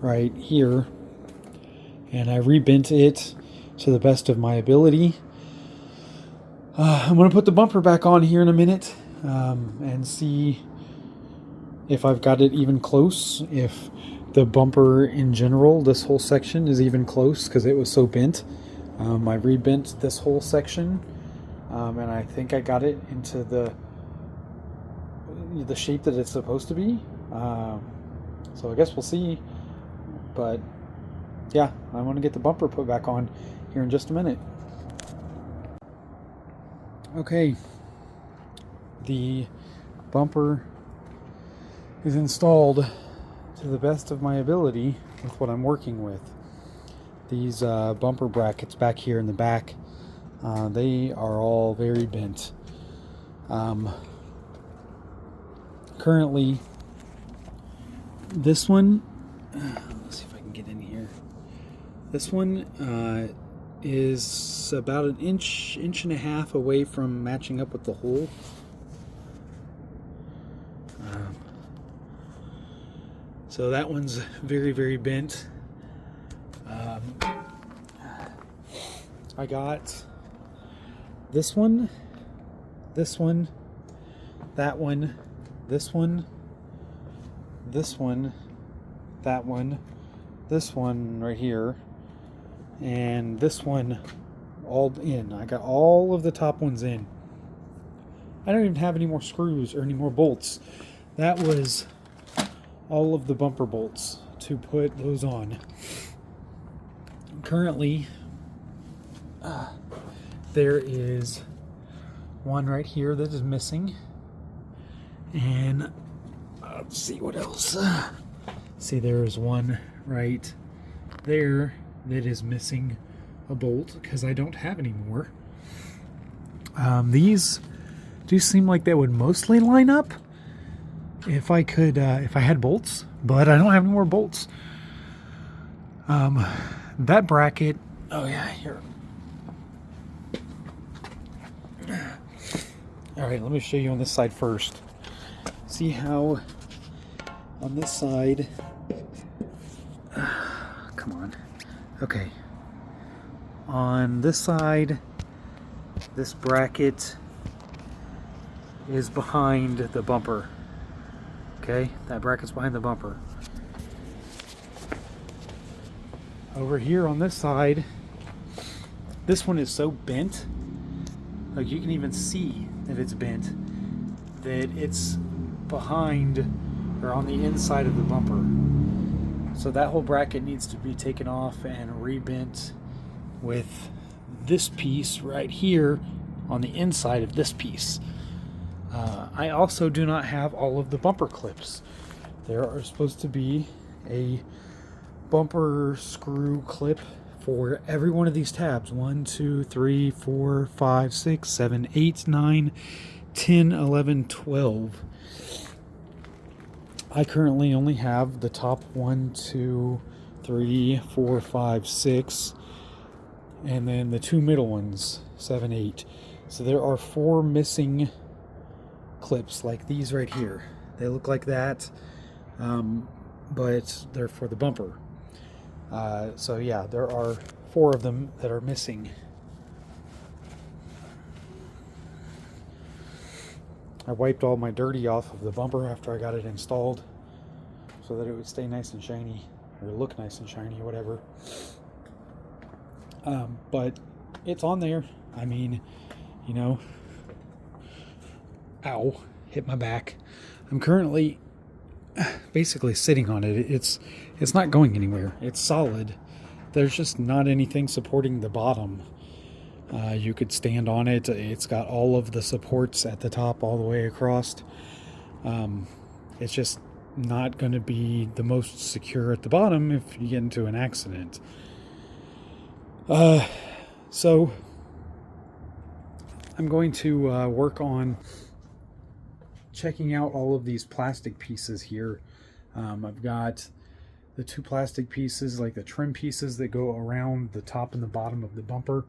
S1: right here and I rebent it to the best of my ability. I'm going to put the bumper back on here in a minute and see if I've got it even close, if the bumper in general, this whole section, is even close because it was so bent. I rebent this whole section and I think I got it into the shape that it's supposed to be. So I guess we'll see. But yeah, I want to get the bumper put back on here in just a minute. Okay, the bumper is installed to the best of my ability with what I'm working with. These bumper brackets back here in the back, they are all very bent. Currently, this one, let's see if I can get in here. This one is about an inch and a half away from matching up with the hole. So that one's very, very bent. I got this one, that one, this one, that one, this one right here, and this one all in. I got all of the top ones in. I don't even have any more screws or any more bolts. That was all of the bumper bolts to put those on. Currently, there is one right here that is missing, and let's see what else. See, there is one right there that is missing a bolt because I don't have any more. These do seem like they would mostly line up if I could, if I had bolts, but I don't have any more bolts. That bracket, oh yeah, here. All right, let me show you on this side first. See how On this side, come on, okay. On this side, this bracket is behind the bumper. Okay, that bracket's behind the bumper. Over here on this side, this one is so bent, like you can even see that it's bent, that it's behind or on the inside of the bumper. So that whole bracket needs to be taken off and rebent with this piece right here on the inside of this piece. I also do not have all of the bumper clips. There are supposed to be a bumper screw clip for every one of these tabs. 1, 2, 3, 4, 5, 6, 7, 8, 9, 10, 11, 12. I currently only have the top 1, 2, 3, 4, 5, 6, and then the 2 middle ones, 7, 8. So there are 4 missing clips like these right here. They look like that, but they're for the bumper. So yeah, there are 4 of them that are missing. I wiped all my dirty off of the bumper after I got it installed so that it would stay nice and shiny, or look nice and shiny, or whatever. But it's on there. I mean, you know, ow, hit my back. I'm currently basically sitting on it. It's not going anywhere. It's solid. There's just not anything supporting the bottom. You could stand on it. It's got all of the supports at the top all the way across. It's just not going to be the most secure at the bottom if you get into an accident. So I'm going to work on checking out all of these plastic pieces here. I've got the 2 plastic pieces, like the trim pieces that go around the top and the bottom of the bumper.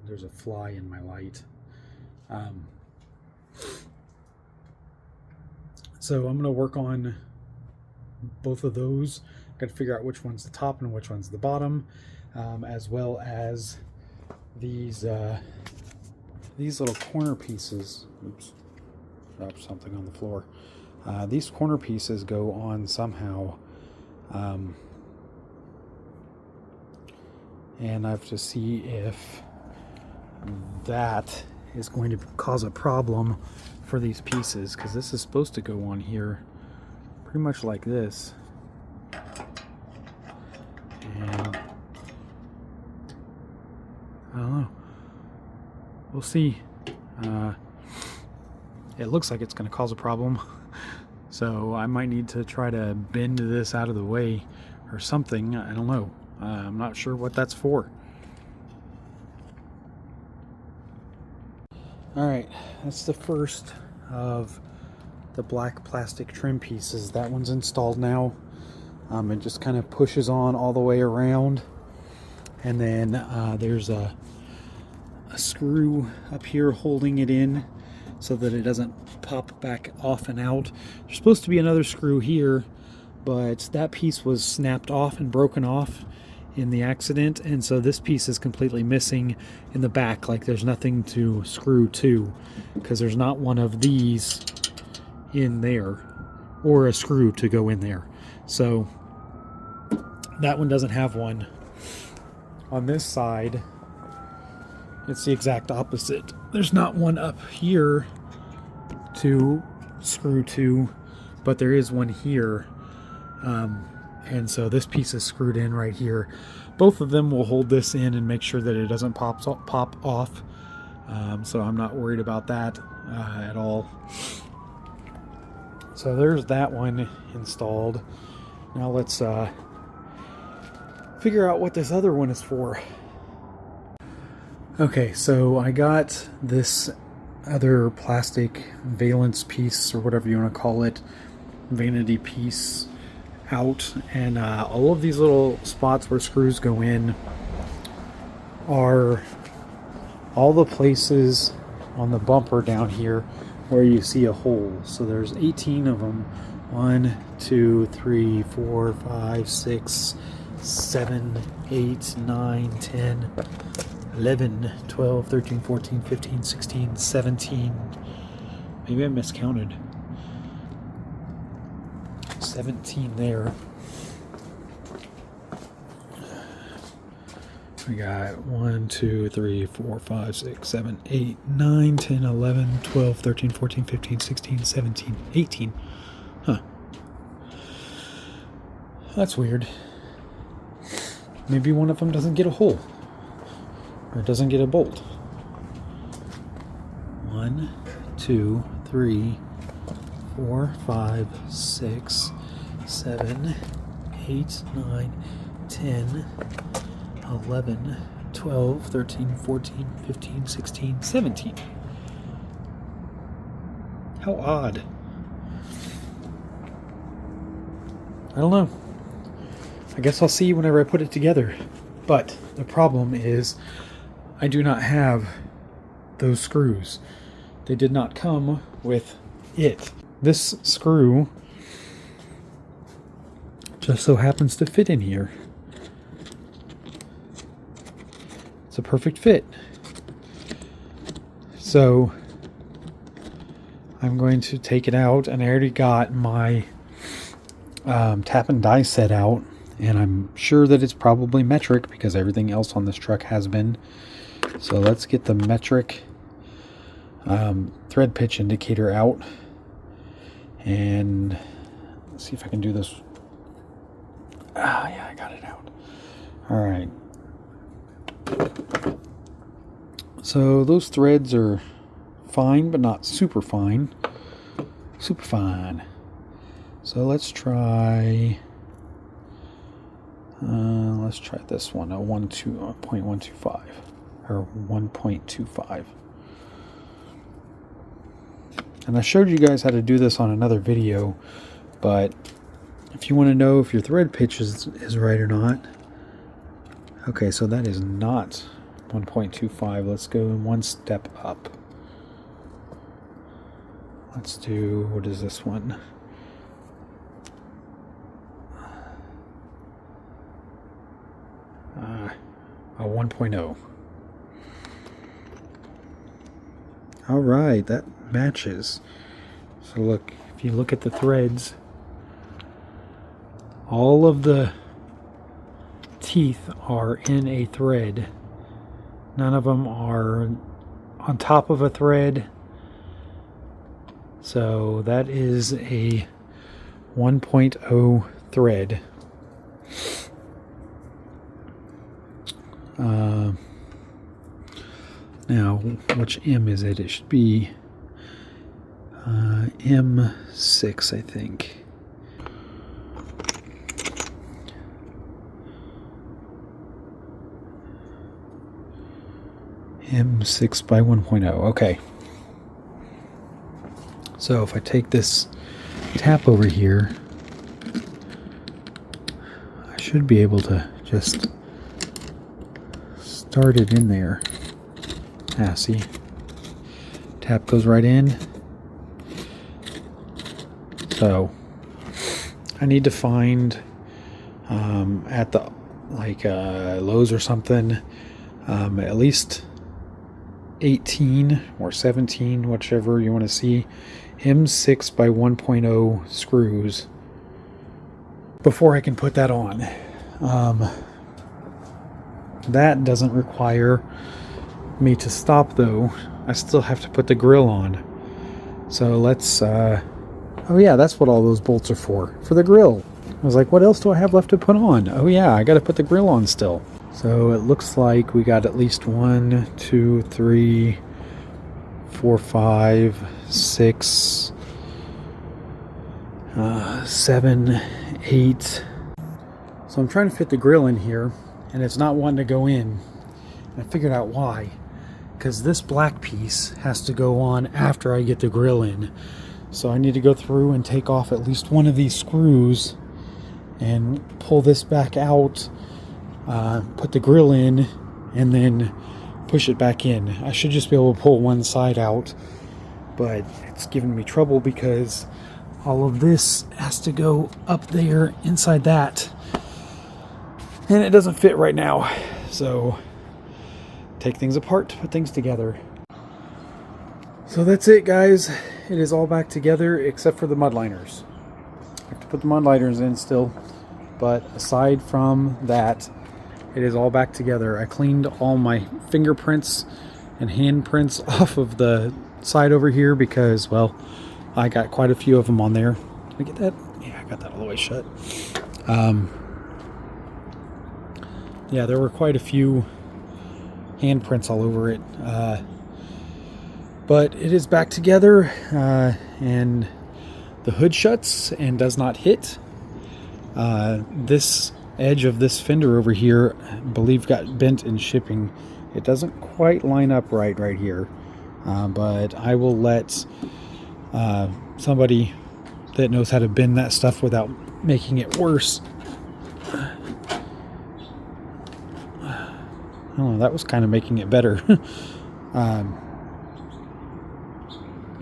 S1: There's a fly in my light. So I'm going to work on both of those. I've got to figure out which one's the top and which one's the bottom, as well as these little corner pieces. Oops, dropped something on the floor. These corner pieces go on somehow, and I have to see if that is going to cause a problem for these pieces, because this is supposed to go on here pretty much like this. And I don't know. We'll see. It looks like it's going to cause a problem. So I might need to try to bend this out of the way or something. I don't know. I'm not sure what that's for. Alright, that's the first of the black plastic trim pieces. That one's installed now. It just kind of pushes on all the way around. And then there's a screw up here holding it in so that it doesn't pop back off and out. There's supposed to be another screw here, but that piece was snapped off and broken off in the accident, and so this piece is completely missing in the back. Like there's nothing to screw to, because there's not one of these in there or a screw to go in there. So that one doesn't have one. On this side, it's the exact opposite. There's not one up here to screw to, but there is one here. And so this piece is screwed in right here. Both of them will hold this in and make sure that it doesn't pop off. So I'm not worried about that at all. So there's that one installed. Now let's figure out what this other one is for. Okay, so I got this other plastic valence piece, or whatever you want to call it, vanity piece, out, and all of these little spots where screws go in are all the places on the bumper down here where you see a hole. So there's 18 of them. 1, 2, 3, 4, 5, 6, 7, 8, 9, 10, 11, 12, 13, 14, 15, 16, 17. Maybe I miscounted. 17 there. We got 1, 2, 3, 4, 5, 6, 7, 8, 9, 10, 11, 12, 13, 14, 15, 16, 17, 18. Huh. That's weird. Maybe one of them doesn't get a hole. Or doesn't get a bolt. 1, 2, 3, 4, 5, 6, 7, 8, 9, 10, 11, 12, 13, 14, 15, 16, 17. How odd. I don't know. I guess I'll see whenever I put it together. But the problem is I do not have those screws. They did not come with it. This screw just so happens to fit in here. It's a perfect fit. So I'm going to take it out, and I already got my tap and die set out, and I'm sure that it's probably metric because everything else on this truck has been. So let's get the metric thread pitch indicator out, and let's see if I can do this. Ah, yeah, I got it out. All right. So those threads are fine, but not super fine. Super fine. So let's try this one, a 1.125 or 1.25. And I showed you guys how to do this on another video, but if you want to know if your thread pitch is right or not. Okay, so that is not 1.25. Let's go one step up. Let's do, what is this one? A 1.0. All right, that matches. So look, if you look at the threads, all of the teeth are in a thread. None of them are on top of a thread. So that is a 1.0 thread. Now, which M is it? It should be M6, I think. M6 by 1.0. Okay. So if I take this tap over here, I should be able to just start it in there. Ah, see? Tap goes right in. So I need to find at the Lowe's or something at least 18 or 17, whichever you want to see, M6 by 1.0 screws before I can put that on. That doesn't require me to stop though. I still have to put the grill on. So let's oh yeah, that's what all those bolts are for the grill. I was like, what else do I have left to put on? Oh yeah, I got to put the grill on still. So it looks like we got at least 1, 2, 3, 4, 5, 6, 7, 8. So I'm trying to fit the grill in here, and it's not wanting to go in. And I figured out why. Because this black piece has to go on after I get the grill in. So I need to go through and take off at least one of these screws and pull this back out, put the grill in, and then push it back in. I should just be able to pull one side out but it's giving me trouble because all of this has to go up there inside that, and it doesn't fit right now. So take things apart to put things together. So that's it, guys. It is all back together except for the mud liners. I have to put the mud liners in still, but aside from that, it is all back together. I cleaned all my fingerprints and handprints off of the side over here because, well, I got quite a few of them on there. Did I get that? Yeah, I got that all the way shut. Yeah, there were quite a few handprints all over it. But it is back together, and the hood shuts and does not hit. This edge of this fender over here, I believe, got bent in shipping. It doesn't quite line up right here, but I will let somebody that knows how to bend that stuff without making it worse. Oh, that was kind of making it better.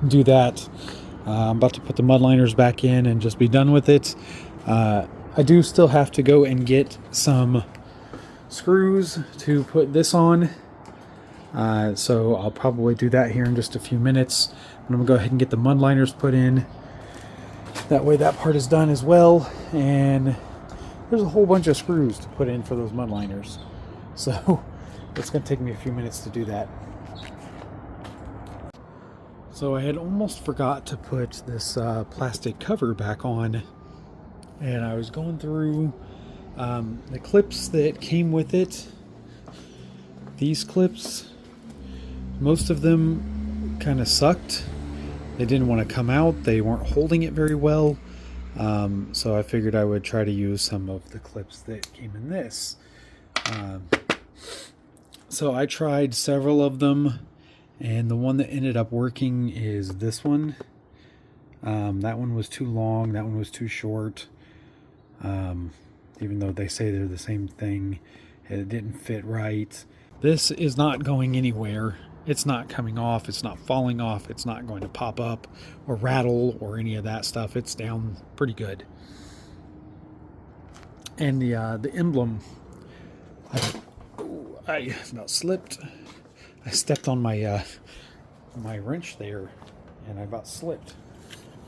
S1: Do that. I'm about to put the mud liners back in and just be done with it. I do still have to go and get some screws to put this on. So I'll probably do that here in just a few minutes. I'm going to go ahead and get the mud liners put in. That way that part is done as well. And there's a whole bunch of screws to put in for those mud liners. So it's going to take me a few minutes to do that. So I had almost forgot to put this plastic cover back on. And I was going through the clips that came with it. These clips, most of them kind of sucked. They didn't want to come out. They weren't holding it very well. So I figured I would try to use some of the clips that came in this. So I tried several of them, and the one that ended up working is this one. That one was too long. That one was too short. Even though they say they're the same thing, it didn't fit right. This is not going anywhere. It's not coming off. It's not falling off. It's not going to pop up or rattle or any of that stuff. It's down pretty good. And the emblem, I about slipped. I stepped on my my wrench there, and I about slipped.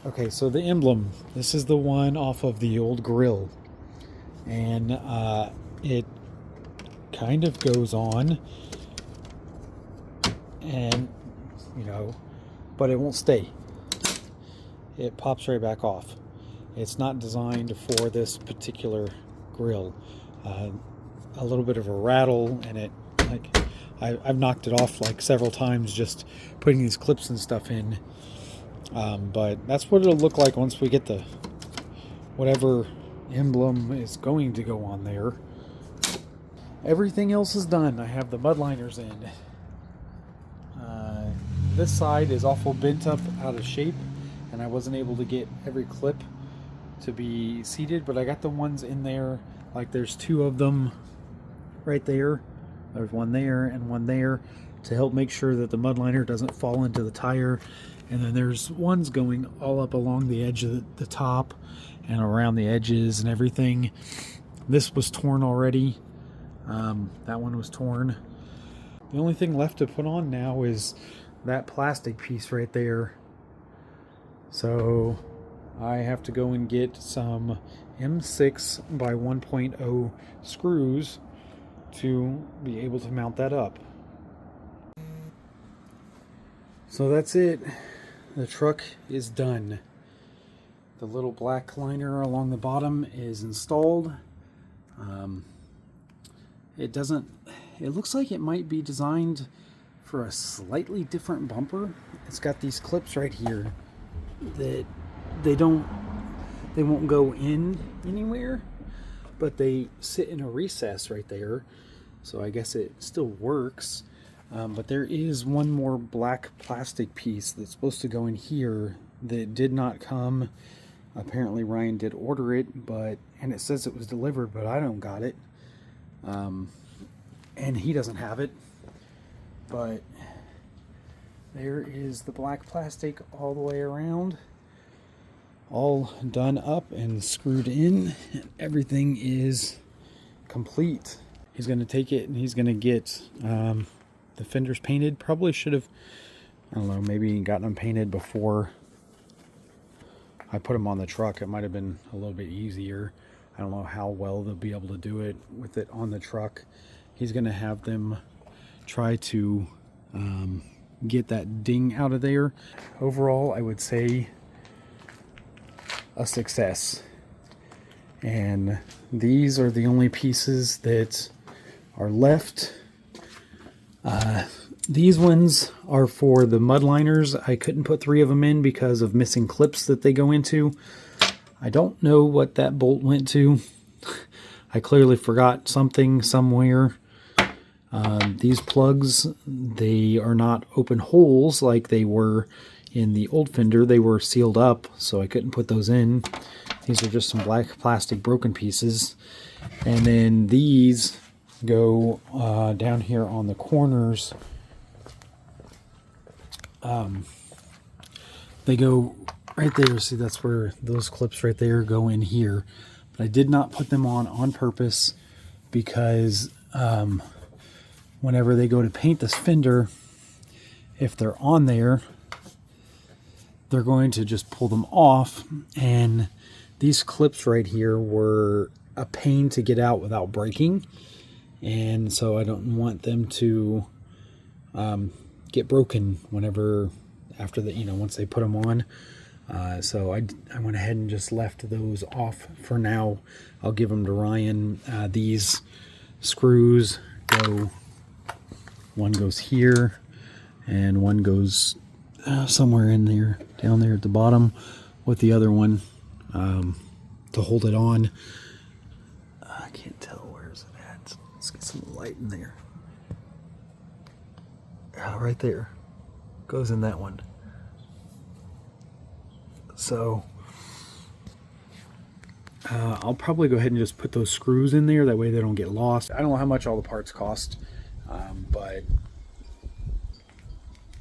S1: Okay, so the emblem. This is the one off of the old grill, and it kind of goes on, and but it won't stay. It pops right back off. It's not designed for this particular grill. A little bit of a rattle, and it I've knocked it off like several times just putting these clips and stuff in. But that's what it'll look like once we get the whatever emblem is going to go on there. Everything else is done. I have the mud liners in. This side is awful bent up out of shape, and I wasn't able to get every clip to be seated, but I got the ones in there. Like there's two of them right there. There's one there and one there to help make sure that the mud liner doesn't fall into the tire. And then there's ones going all up along the edge of the top and around the edges and everything. This was torn already. That one was torn. The only thing left to put on now is that plastic piece right there. So I have to go and get some M6 by 1.0 screws to be able to mount that up. So that's it. The truck is done. The little black liner along the bottom is installed. It looks like it might be designed for a slightly different bumper. It's got these clips right here that they won't go in anywhere, but they sit in a recess right there. So I guess it still works. But there is one more black plastic piece that's supposed to go in here that did not come. Apparently Ryan did order it, and it says it was delivered, but I don't got it. And he doesn't have it. But there is the black plastic all the way around, all done up and screwed in, and everything is complete. He's going to take it and he's going to get the fenders painted. Probably should have, I don't know, maybe gotten them painted before I put them on the truck. It might have been a little bit easier. I don't know how well they'll be able to do it with it on the truck. He's going to have them try to get that ding out of there. Overall, I would say a success. And these are the only pieces that are left. These ones are for the mud liners. I couldn't put 3 of them in because of missing clips that they go into. I don't know what that bolt went to. I clearly forgot something somewhere. These plugs, they are not open holes like they were in the old fender. They were sealed up, so I couldn't put those in. These are just some black plastic broken pieces. And then these go down here on the corners. They go right there. See, that's where those clips right there go in here. But I did not put them on purpose because whenever they go to paint this fender, if they're on there, they're going to just pull them off. And these clips right here were a pain to get out without breaking. And so I don't want them to get broken whenever, after the, once they put them on. So I went ahead and just left those off for now. I'll give them to Ryan. These screws go, one goes here and one goes somewhere in there, down there at the bottom, with the other one to hold it on. I can't tell, where's it at? Let's get some light in there. Right there, goes in that one. So I'll probably go ahead and just put those screws in there, that way they don't get lost. I don't know how much all the parts cost, but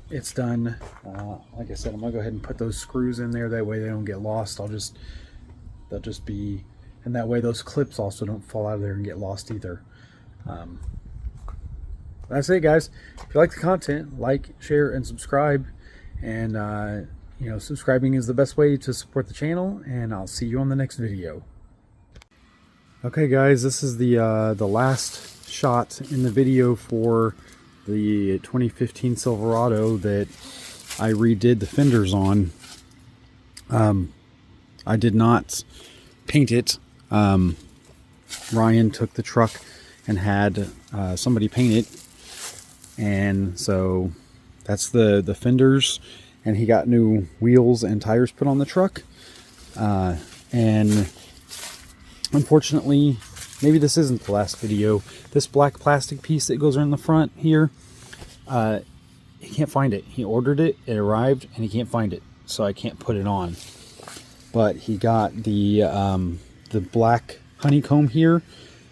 S1: it's done. Like I said, I'm gonna go ahead and put those screws in there, that way they don't get lost. They'll just be, and that way those clips also don't fall out of there and get lost either. That's it, guys. If you like the content, like, share, and subscribe. And subscribing is the best way to support the channel, and I'll see you on the next video. Okay, guys, this is the last shot in the video for the 2015 Silverado that I redid the fenders on. I did not paint it. Ryan took the truck and had somebody paint it, and so that's the fenders. And he got new wheels and tires put on the truck. And unfortunately, maybe this isn't the last video. This black plastic piece that goes around the front here, he can't find it. He ordered it, it arrived, and he can't find it. So I can't put it on. But he got the black honeycomb here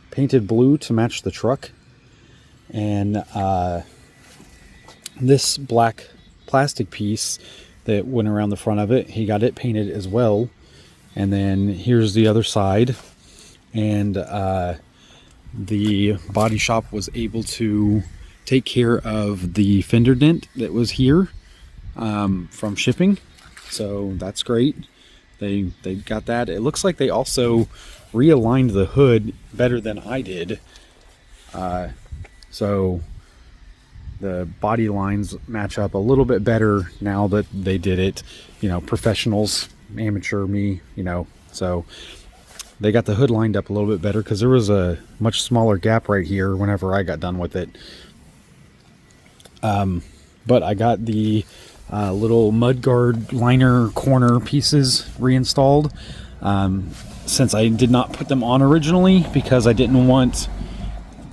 S1: painted blue to match the truck. And this black plastic piece that went around the front of it, he got it painted as well. And then here's the other side, and the body shop was able to take care of the fender dent that was here from shipping, so that's great. They got that. It looks like they also realigned the hood better than I did, so the body lines match up a little bit better now that they did it. Professionals, amateur me, so they got the hood lined up a little bit better, because there was a much smaller gap right here whenever I got done with it. But I got the little mudguard liner corner pieces reinstalled, since I did not put them on originally, because I didn't want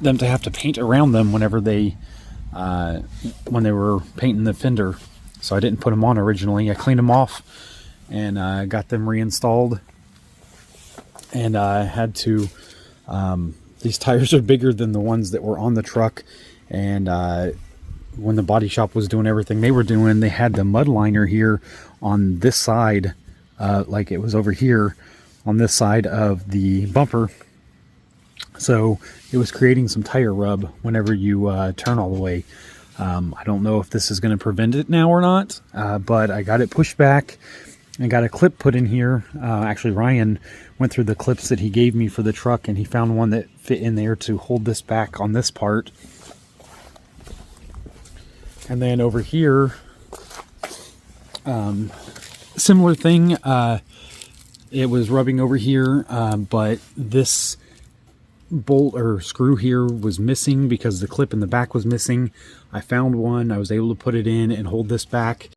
S1: them to have to paint around them whenever when they were painting the fender. So I didn't put them on originally. I cleaned them off and got them reinstalled. And I had to, these tires are bigger than the ones that were on the truck, and when the body shop was doing everything they were doing, they had the mud liner here on this side, like it was over here on this side of the bumper. So it was creating some tire rub whenever you turn all the way. I don't know if this is going to prevent it now or not, but I got it pushed back and got a clip put in here. Actually, Ryan went through the clips that he gave me for the truck, and he found one that fit in there to hold this back on this part. And then over here, similar thing. It was rubbing over here, but this bolt or screw here was missing because the clip in the back was missing. I found one. I was able to put it in and hold this back.